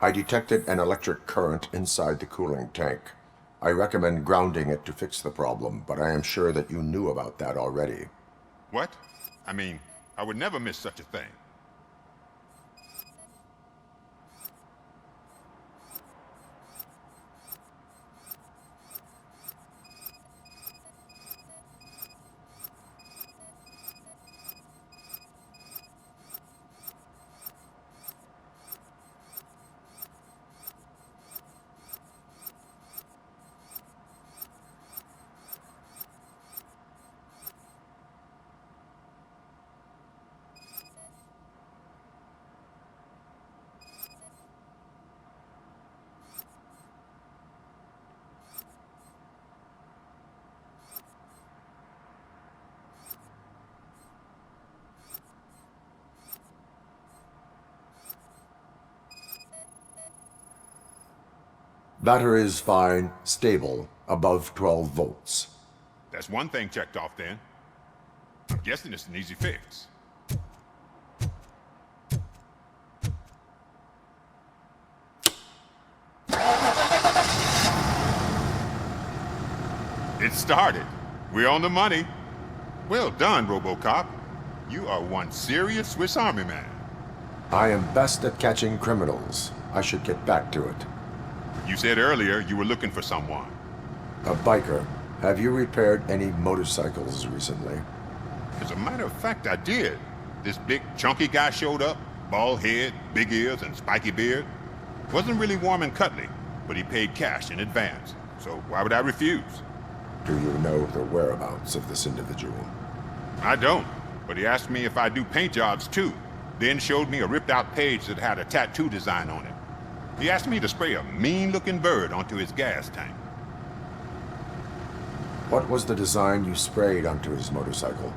I detected an electric current inside the cooling tank. I recommend grounding it to fix the problem, but I am sure that you knew about that already. What? I mean, I would never miss such a thing. Battery is fine, stable, above 12 volts. That's one thing checked off then. I'm guessing it's an easy fix. It started. We're on the money. Well done, Robocop. You are one serious Swiss Army man. I am best at catching criminals. I should get back to it. You said earlier you were looking for someone. A biker. Have you repaired any motorcycles recently? As a matter of fact, I did. This big, chunky guy showed up. Bald head, big ears, and spiky beard. Wasn't really warm and cuddly, but he paid cash in advance. So why would I refuse? Do you know the whereabouts of this individual? I don't, but he asked me if I do paint jobs too. Then showed me a ripped out page that had a tattoo design on it. He asked me to spray a mean-looking bird onto his gas tank. What was the design you sprayed onto his motorcycle?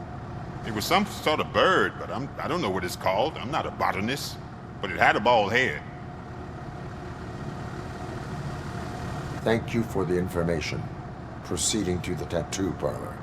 It was some sort of bird, but I don't know what it's called. I'm not a botanist. But it had a bald head. Thank you for the information. Proceeding to the tattoo parlor.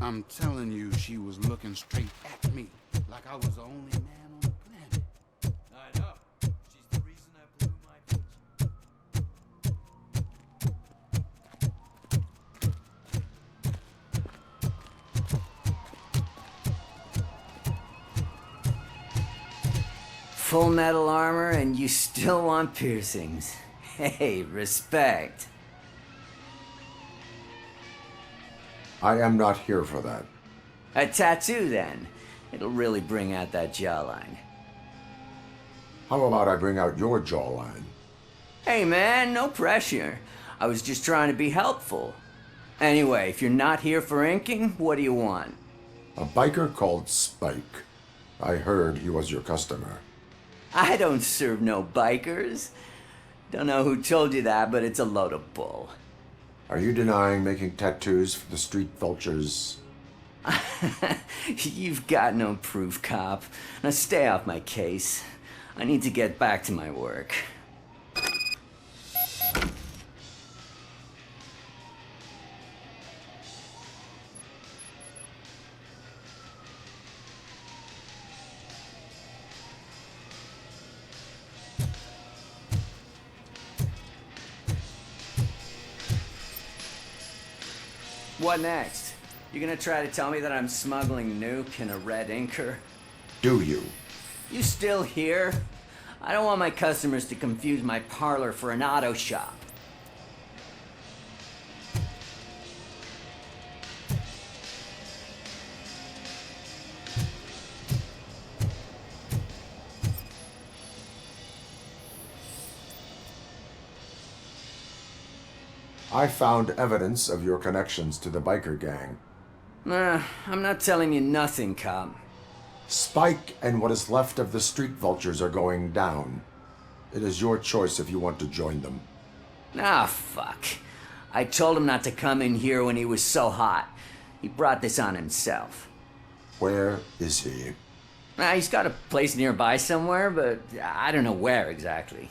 I'm telling you, she was looking straight at me, like I was the only man on the planet. I know. She's the reason I blew my Full metal armor and you still want piercings. Hey, respect. I am not here for that. A tattoo, then. It'll really bring out that jawline. How about I bring out your jawline? Hey, man, no pressure. I was just trying to be helpful. Anyway, if you're not here for inking, what do you want? A biker called Spec. I heard he was your customer. I don't serve no bikers. Don't know who told you that, but it's a load of bull. Are you denying making tattoos for the street vultures? You've got no proof, cop. Now stay off my case. I need to get back to my work. What next? You gonna try to tell me that I'm smuggling nuke in a red inker? Do you? You still here? I don't want my customers to confuse my parlor for an auto shop. I found evidence of your connections to the biker gang. I'm not telling you nothing, cop. Spike and what is left of the street vultures are going down. It is your choice if you want to join them. Ah, fuck. I told him not to come in here when he was so hot. He brought this on himself. Where is he? He's got a place nearby somewhere, but I don't know where exactly.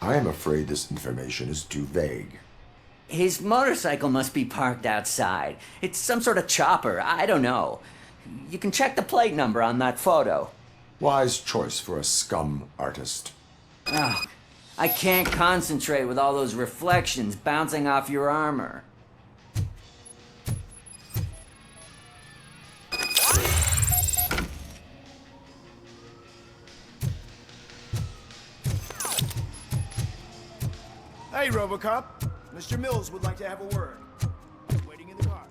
I am afraid this information is too vague. His motorcycle must be parked outside. It's some sort of chopper. I don't know. You can check the plate number on that photo. Wise choice for a scum artist. Oh, I can't concentrate with all those reflections bouncing off your armor. Hey, Robocop. Mr. Mills would like to have a word. He's waiting in the car.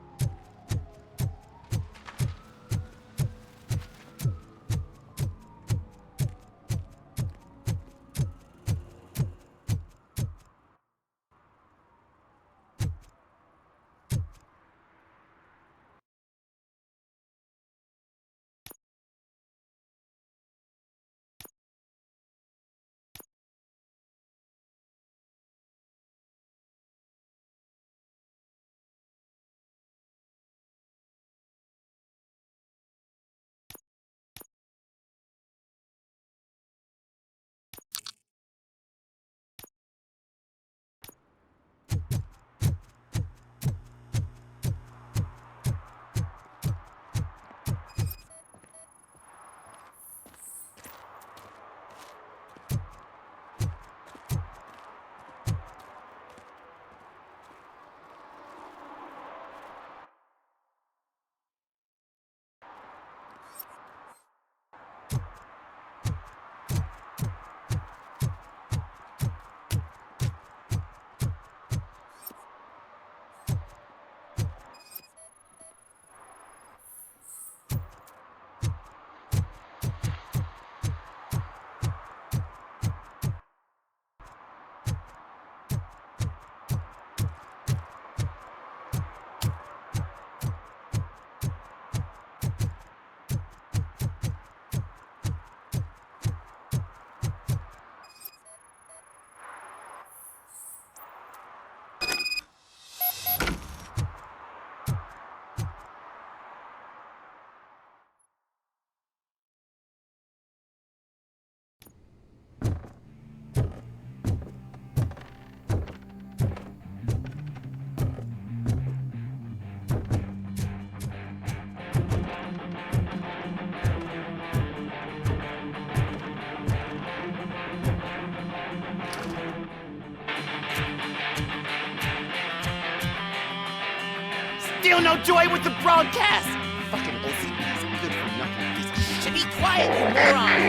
Still no joy with the broadcast! Fucking OCP's good for nothing piece of shit. Be quiet, you moron!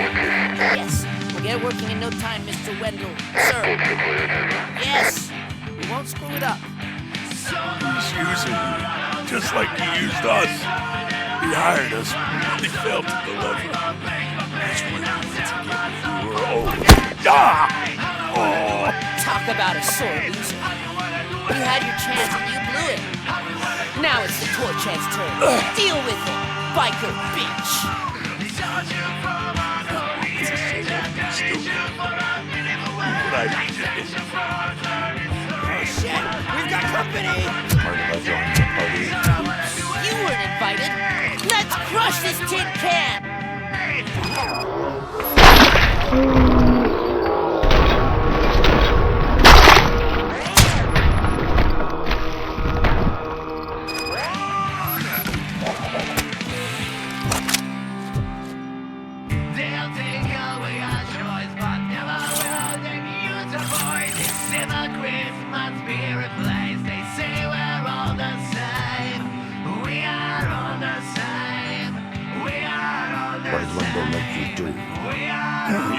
Yes, we'll get working in no time, Mr. Wendell. Sir. Yes, we won't screw it up. He's using you, just like he used us. He hired us, we failed to deliver. That's when we were old. Ah! Oh! Talk about a sore loser. You had your chance and you blew it. Now it's the toy chance turn. Deal with it, biker bitch. Oh shit, we've got company. You weren't invited. Let's crush this tin can. Christmas be replaced. They say we're all the same. We are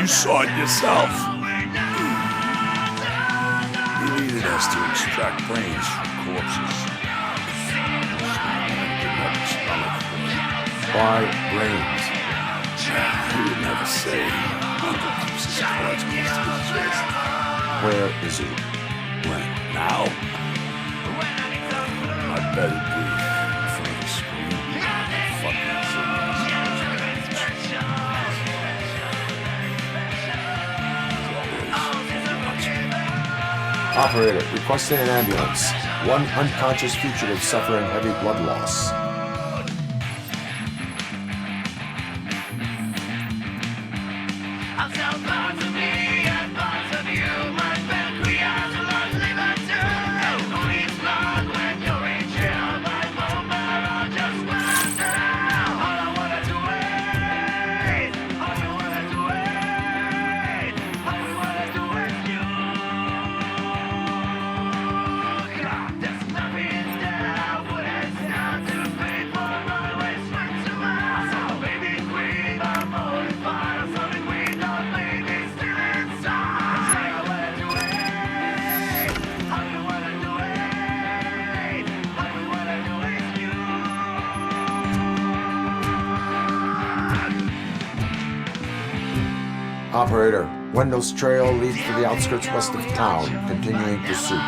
You saw it yourself. You needed us to extract brains from corpses. Why brains? You would never say. Uncle keeps his cards close to his chest. Where is he? When? Now? I bet it'd be in front of the screen. Fucking Operator, requesting an ambulance. One unconscious fugitive suffering heavy blood loss. Operator, Wendell's trail leads to the outskirts west of town, continuing pursuit.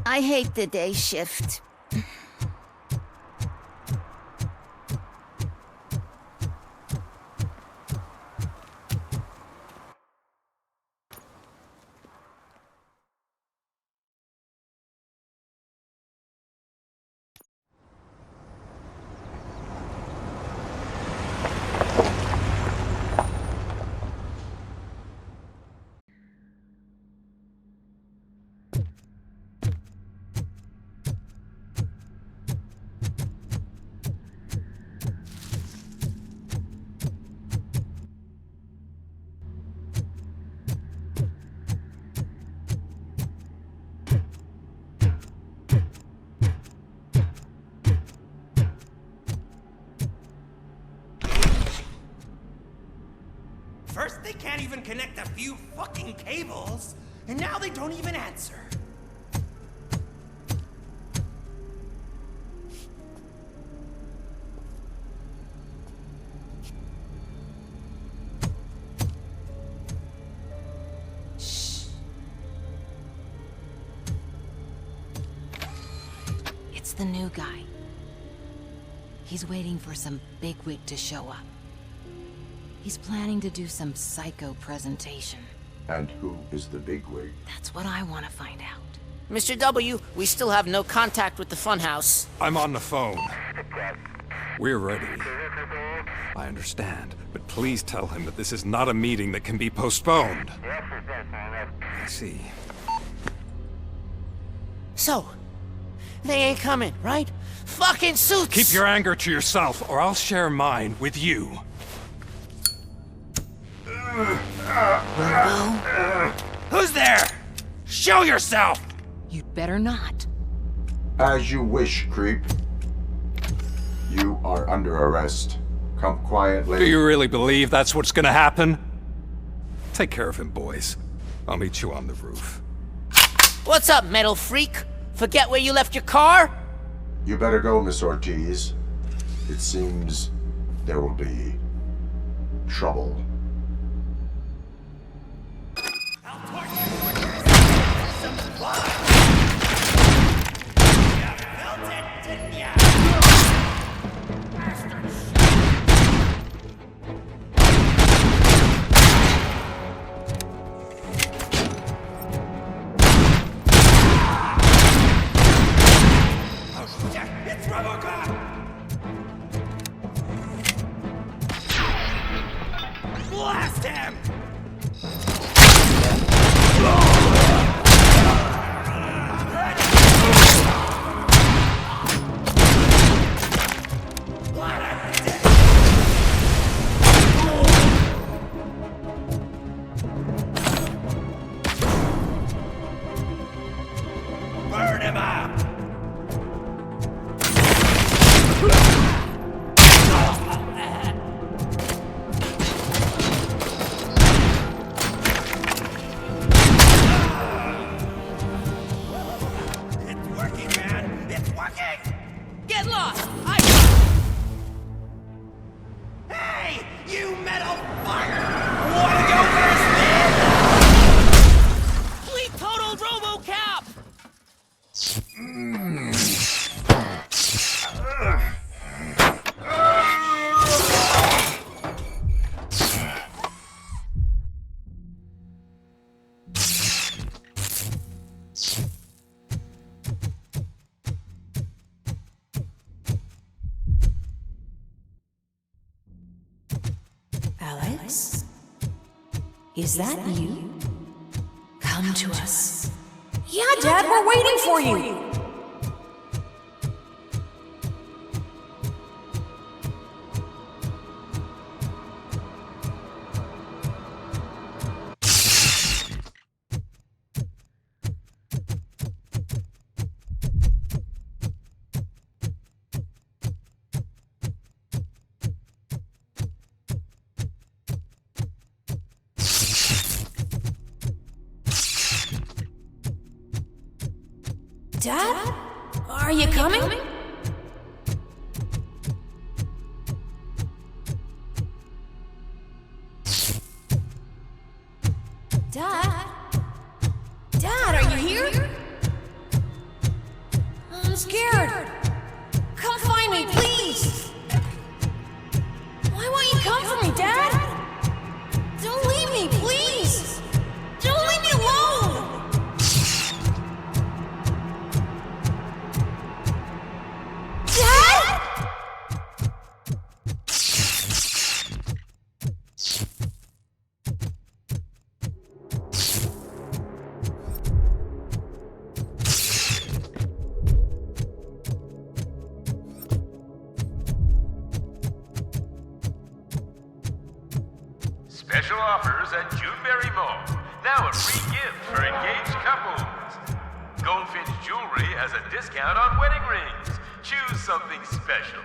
I hate the day shift. First, they can't even connect a few fucking cables, and now they don't even answer. Shh. It's the new guy. He's waiting for some bigwig to show up. He's planning to do some psycho presentation. And who is the bigwig? That's what I want to find out. Mr. W, we still have no contact with the funhouse. I'm on the phone. We're ready. I understand, but please tell him that this is not a meeting that can be postponed. I see. So, they ain't coming, right? Fucking suits! Keep your anger to yourself, or I'll share mine with you. Who's there? Show yourself! You'd better not. As you wish, creep. You are under arrest. Come quietly. Do you really believe that's what's gonna happen? Take care of him, boys. I'll meet you on the roof. What's up, metal freak? Forget where you left your car? You better go, Miss Ortiz. It seems there will be trouble. It's Robocop! Blast him! Burn him up! Get lost! Hey, you metal fucker! Wanna go first, man? Fleet total Robocop! Alex? Is that you? Come to us. Yeah, Dad, we're waiting for you. Dad? Are you coming? Dad? Dad, are you here? I'm scared. Come find me, please. Why won't you come for me, Dad? Don't leave me, please. Don't leave me alone. Dad? Special offers at Juneberry Mall. Now a free gift for engaged couples. Goldfinch Jewelry has a discount on wedding rings. Choose something special.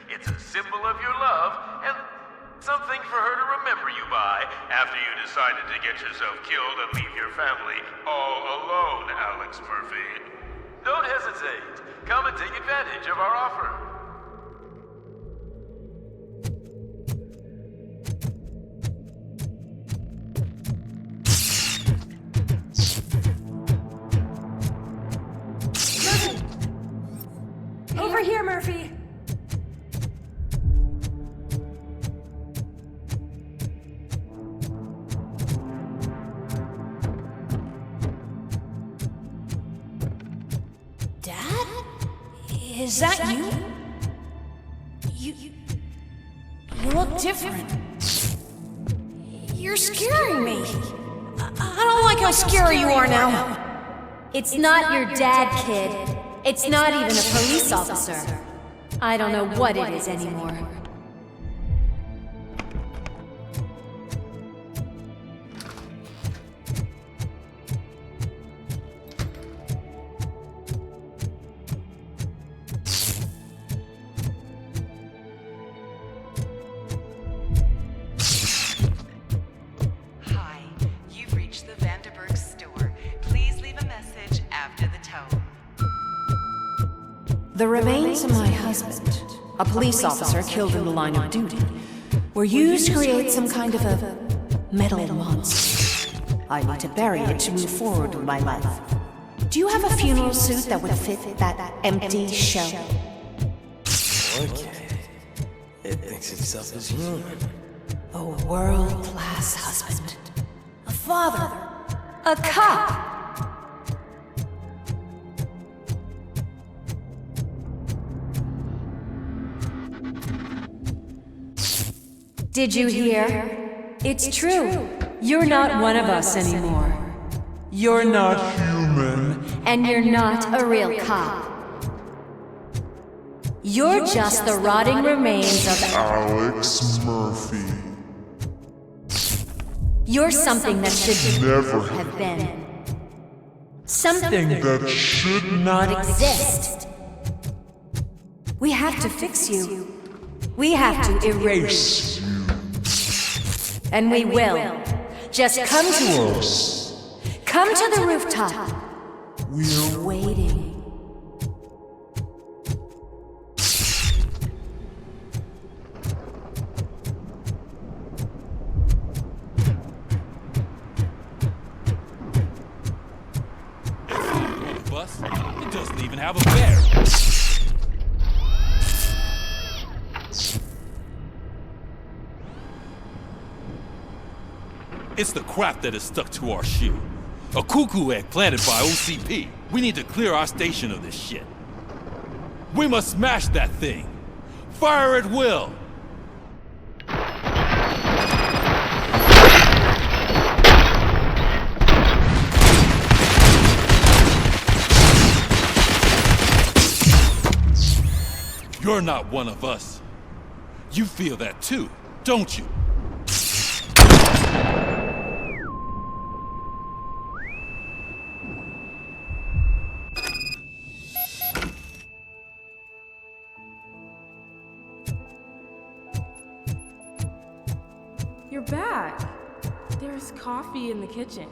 It's a symbol of your love and something for her to remember you by after you decided to get yourself killed and leave your family all alone, Alex Murphy. Don't hesitate. Come and take advantage of our offer. Over here, Murphy. Dad? Is that you? You look different. You're scaring me. I don't like how scary you are now. It's not your dad, kid. It's not even a police officer. I don't know what it is anymore. The remains of my husband, a police officer killed in the line of duty, were used to create some kind of a metal monster. I need to bury it to move forward with my life. Do you have a funeral suit that would fit that empty shell? Okay. It thinks itself as human. A world-class husband. A father. A cop. Did you hear? It's true. You're not one of us anymore. You're not human. And you're not a real cop. You're just the rotting remains of Alex Murphy. You're something that should Never have been. Something that should not exist. We have to fix you. We have to erase you. And we will. Just come to us. Come to the rooftop. We're waiting. Bus? It doesn't even have a bear. It's the crap that is stuck to our shoe. A cuckoo egg planted by OCP. We need to clear our station of this shit. We must smash that thing. Fire at will. You're not one of us. You feel that too, don't you? You're back. There's coffee in the kitchen.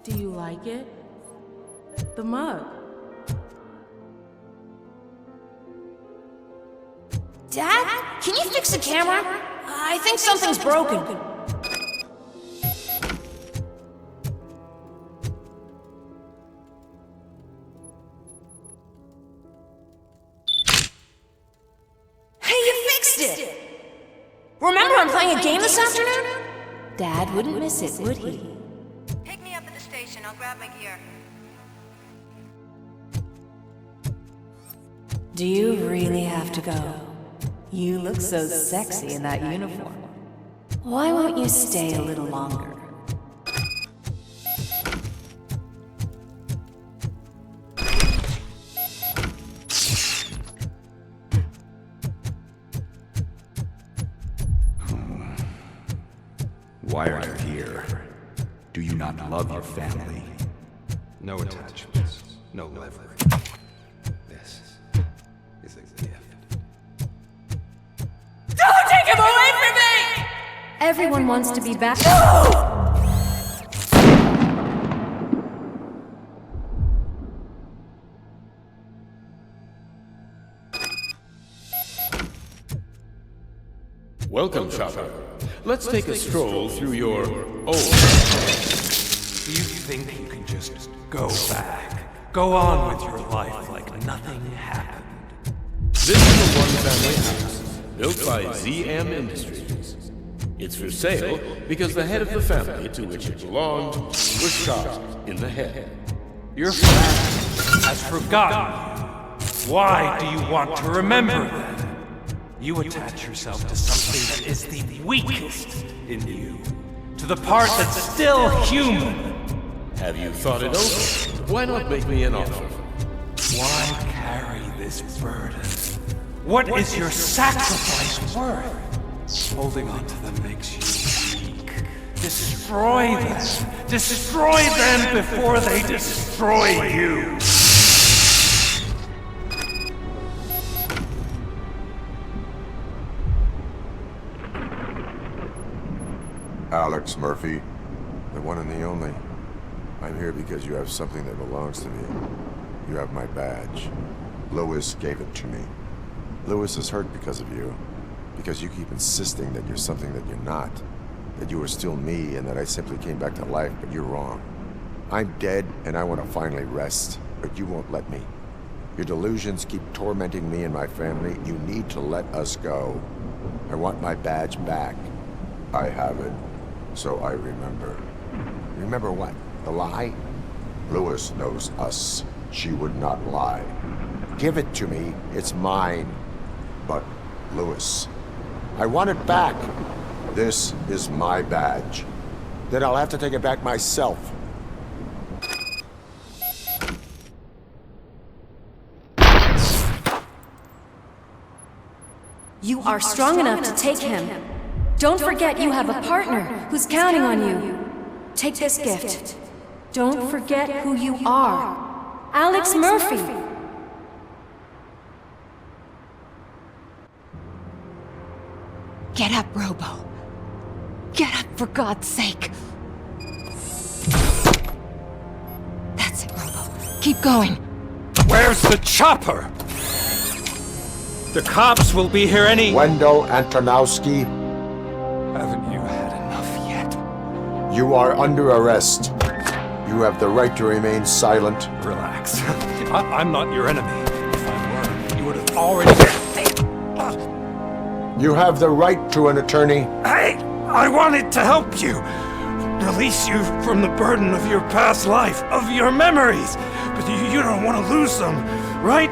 Do you like it? The mug. Dad? Can you fix the camera? I think something's broken. Hey, you fixed it! Remember I'm playing a game this afternoon? Dad wouldn't miss it, would he? Pick me up at the station. I'll grab my gear. Do you really have to go? You look so sexy in that uniform. Why won't you stay a little longer? Why are you here? Do you not love your family? No attachments, no leverage. This is a gift. Don't take him away from me! Everyone wants to be back. Welcome, shopper. Let's take a stroll through your old... Do you think you can just go back? Go on with your life like nothing happened? This is a one-family house, built by ZM Industries. It's for sale because the head of the family to which it belonged was shot in the head. Your family has forgotten you. Why do you want to remember them? You attach yourself to something that is the weakest in you, to the part that's still human. Have you thought it over? Why not make me an offer? Why carry this burden? What is your sacrifice worth? Holding on to them makes you weak. Destroy them! Destroy them before they destroy you! Alex Alex Murphy, the one and the only. I'm here because you have something that belongs to me. You have my badge. Lewis gave it to me. Lewis is hurt because of you. Because you keep insisting that you're something that you're not. That you are still me and that I simply came back to life, but you're wrong. I'm dead and I want to finally rest, but you won't let me. Your delusions keep tormenting me and my family. You need to let us go. I want my badge back. I have it, so I remember. Remember what? The lie? Lewis knows us. She would not lie. Give it to me. It's mine. But, Lewis, I want it back. This is my badge. Then I'll have to take it back myself. You are strong enough to take him. Don't forget you have a partner who's counting on you. Take this gift. Don't forget who you are. Alex Murphy. Get up, Robo. Get up, for God's sake. That's it, Robo. Keep going. Where's the chopper? The cops will be here any... Wendell Antonowski. Haven't you had enough yet? You are under arrest. You have the right to remain silent. Relax. I'm not your enemy. If I were, you would have already... You have the right to an attorney. Hey! I wanted to help you! Release you from the burden of your past life, of your memories! But you don't want to lose them, right?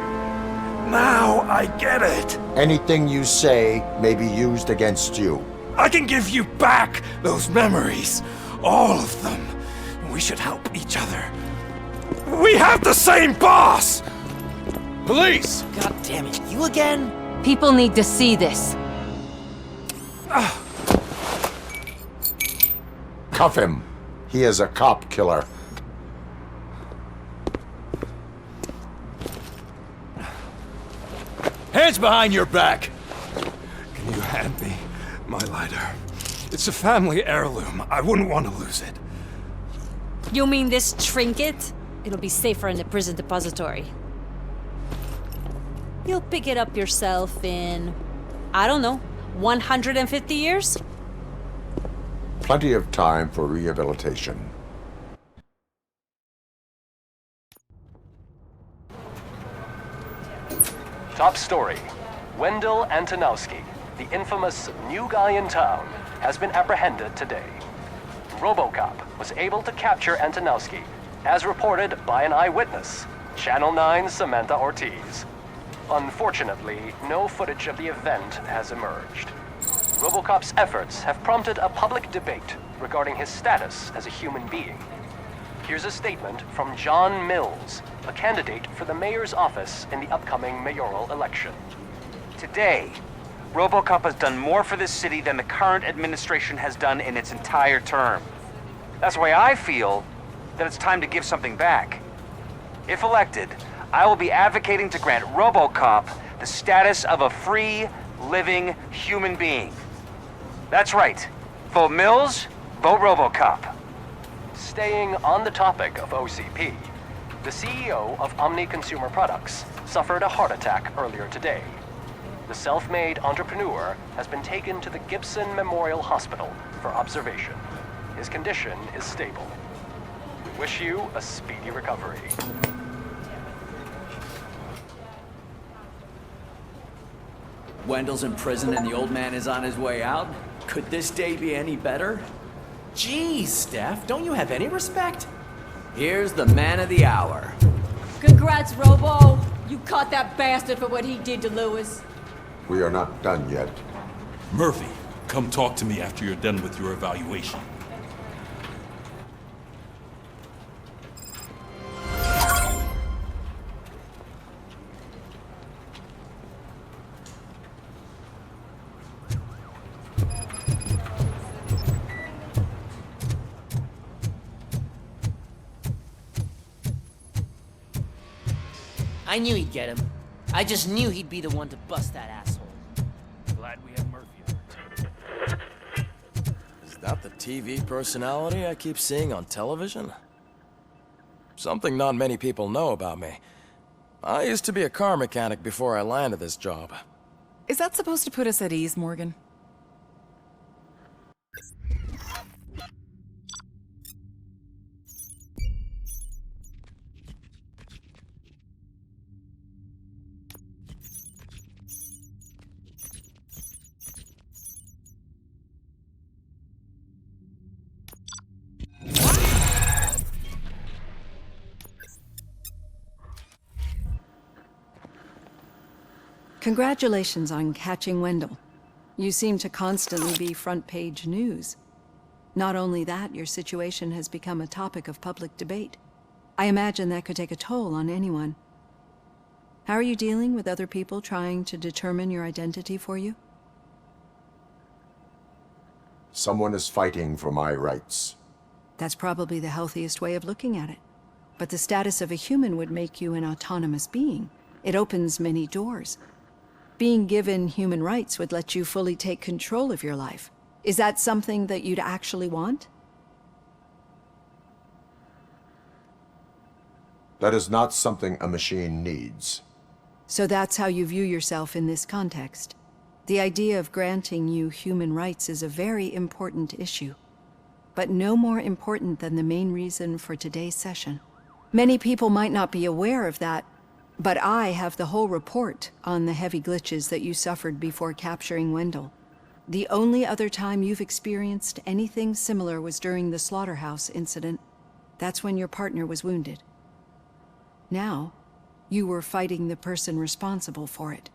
Now I get it. Anything you say may be used against you. I can give you back those memories. All of them. We should help each other. We have the same boss! Police! God damn it, you again? People need to see this. Cuff him. He is a cop killer. Hands behind your back! Can you hand me my lighter? It's a family heirloom. I wouldn't want to lose it. You mean this trinket? It'll be safer in the prison depository. You'll pick it up yourself in, I don't know, 150 years? Plenty of time for rehabilitation. Top story. Wendell Antonowski, the infamous new guy in town, has been apprehended today. Robocop was able to capture Antonowski, as reported by an eyewitness, Channel 9's Samantha Ortiz. Unfortunately, no footage of the event has emerged. Robocop's efforts have prompted a public debate regarding his status as a human being. Here's a statement from John Mills, a candidate for the mayor's office in the upcoming mayoral election. Today, Robocop has done more for this city than the current administration has done in its entire term. That's why I feel that it's time to give something back. If elected, I will be advocating to grant Robocop the status of a free, living human being. That's right. Vote Mills, vote Robocop. Staying on the topic of OCP, the CEO of Omni Consumer Products suffered a heart attack earlier today. The self-made entrepreneur has been taken to the Gibson Memorial Hospital for observation. His condition is stable. We wish you a speedy recovery. Wendell's in prison and the old man is on his way out? Could this day be any better? Jeez, Steph, don't you have any respect? Here's the man of the hour. Congrats, Robo. You caught that bastard for what he did to Lewis. We are not done yet. Murphy, come talk to me after you're done with your evaluation. I knew he'd get him. I just knew he'd be the one to bust that asshole. Glad we have Murphy. Is That the TV personality I keep seeing on television? Something not many people know about me. I used to be a car mechanic before I landed this job. Is that supposed to put us at ease, Morgan? Congratulations on catching Wendell. You seem to constantly be front-page news. Not only that, your situation has become a topic of public debate. I imagine that could take a toll on anyone. How are you dealing with other people trying to determine your identity for you? Someone is fighting for my rights. That's probably the healthiest way of looking at it. But the status of a human would make you an autonomous being. It opens many doors. Being given human rights would let you fully take control of your life. Is that something that you'd actually want? That is not something a machine needs. So that's how you view yourself in this context. The idea of granting you human rights is a very important issue, but no more important than the main reason for today's session. Many people might not be aware of that, but I have the whole report on the heavy glitches that you suffered before capturing Wendell. The only other time you've experienced anything similar was during the slaughterhouse incident. That's when your partner was wounded. Now, you were fighting the person responsible for it.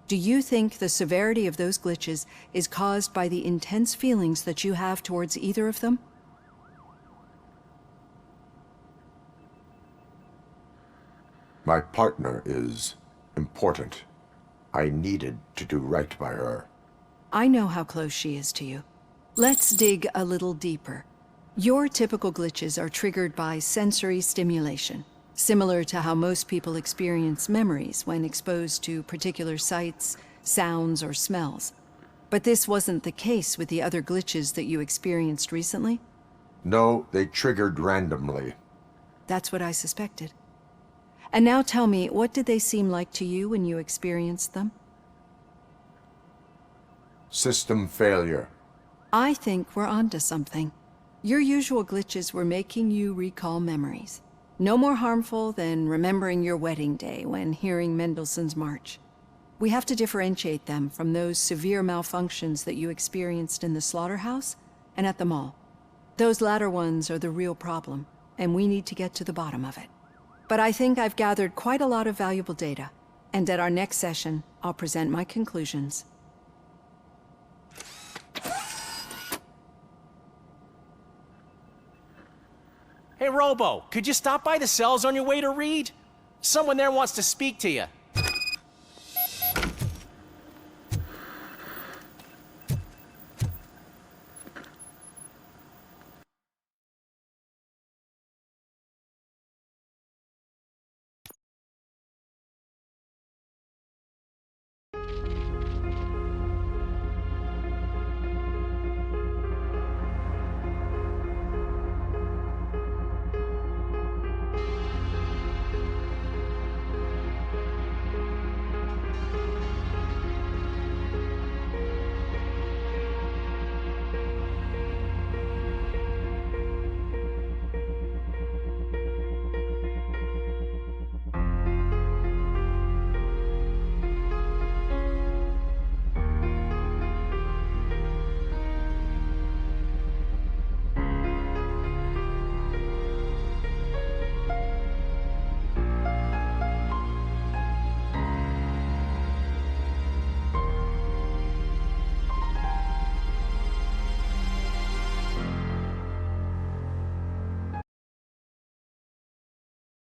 Do you think the severity of those glitches is caused by the intense feelings that you have towards either of them? My partner is important. I needed to do right by her. I know how close she is to you. Let's dig a little deeper. Your typical glitches are triggered by sensory stimulation, similar to how most people experience memories when exposed to particular sights, sounds, or smells. But this wasn't the case with the other glitches that you experienced recently? No, they triggered randomly. That's what I suspected. And now tell me, what did they seem like to you when you experienced them? System failure. I think we're onto something. Your usual glitches were making you recall memories. No more harmful than remembering your wedding day when hearing Mendelssohn's March. We have to differentiate them from those severe malfunctions that you experienced in the slaughterhouse and at the mall. Those latter ones are the real problem, and we need to get to the bottom of it. But I think I've gathered quite a lot of valuable data, and at our next session, I'll present my conclusions. Hey, Robo, could you stop by the cells on your way to Reed? Someone there wants to speak to you.